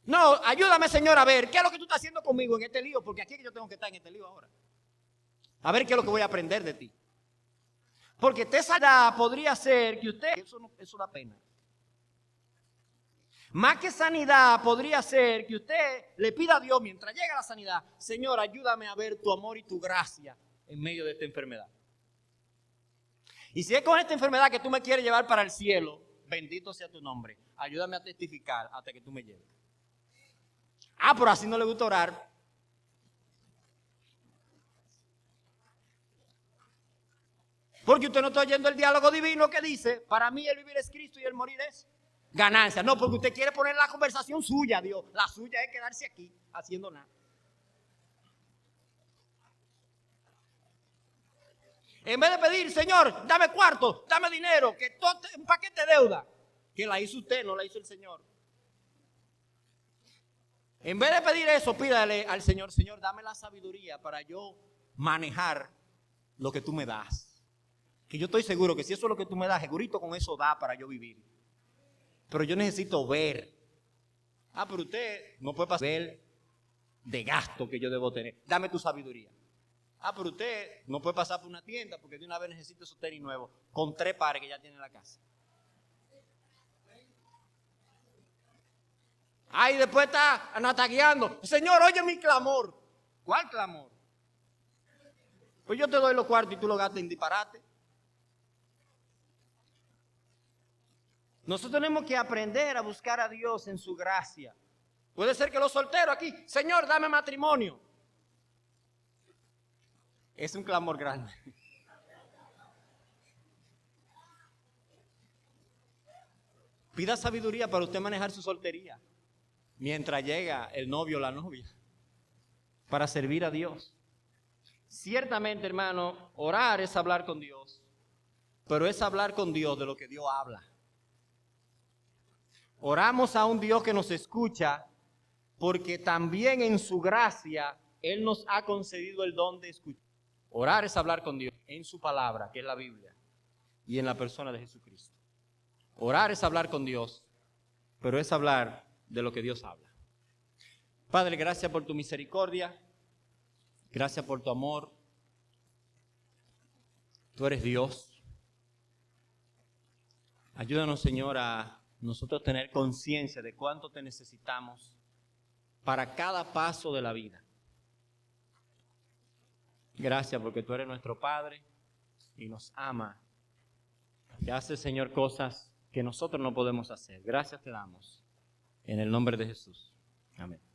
No, ayúdame, Señor, a ver qué es lo que tú estás haciendo conmigo en este lío, porque aquí es que yo tengo que estar en este lío ahora. A ver qué es lo que voy a aprender de ti. Porque esa edad podría ser que usted, eso da pena. Más que sanidad podría ser que usted le pida a Dios mientras llega la sanidad, Señor, ayúdame a ver tu amor y tu gracia en medio de esta enfermedad. Y si es con esta enfermedad que tú me quieres llevar para el cielo, bendito sea tu nombre. Ayúdame a testificar hasta que tú me lleves. Pero así no le gusta orar. Porque usted no está oyendo el diálogo divino que dice, para mí el vivir es Cristo y el morir es ganancia. No, porque usted quiere poner la conversación suya, Dios. La suya es quedarse aquí haciendo nada. En vez de pedir, Señor, dame cuarto, dame dinero, que todo un paquete de deuda, que la hizo usted, no la hizo el Señor. En vez de pedir eso, pídale al Señor, Señor, dame la sabiduría para yo manejar lo que tú me das. Que yo estoy seguro que si eso es lo que tú me das, segurito con eso da para yo vivir. Pero yo necesito ver. Pero usted no puede pasar ver de gasto que yo debo tener. Dame tu sabiduría. Pero usted no puede pasar por una tienda porque de una vez necesito esos tenis nuevos con 3 pares que ya tiene en la casa. Y después está anatagueando. Señor, oye mi clamor. ¿Cuál clamor? Pues yo te doy los cuartos y tú los gastas en disparate. Nosotros tenemos que aprender a buscar a Dios en su gracia. Puede ser que los solteros aquí, Señor, dame matrimonio. Es un clamor grande. Pida sabiduría para usted manejar su soltería mientras llega el novio o la novia para servir a Dios. Ciertamente, hermano, orar es hablar con Dios, pero es hablar con Dios de lo que Dios habla. Oramos a un Dios que nos escucha porque también en su gracia Él nos ha concedido el don de escuchar. Orar es hablar con Dios en su palabra, que es la Biblia, y en la persona de Jesucristo. Orar es hablar con Dios, pero es hablar de lo que Dios habla. Padre, gracias por tu misericordia, gracias por tu amor. Tú eres Dios. Ayúdanos, Señor, a nosotros tener conciencia de cuánto te necesitamos para cada paso de la vida. Gracias porque tú eres nuestro Padre y nos ama. Y hace, Señor, cosas que nosotros no podemos hacer. Gracias te damos. En el nombre de Jesús. Amén.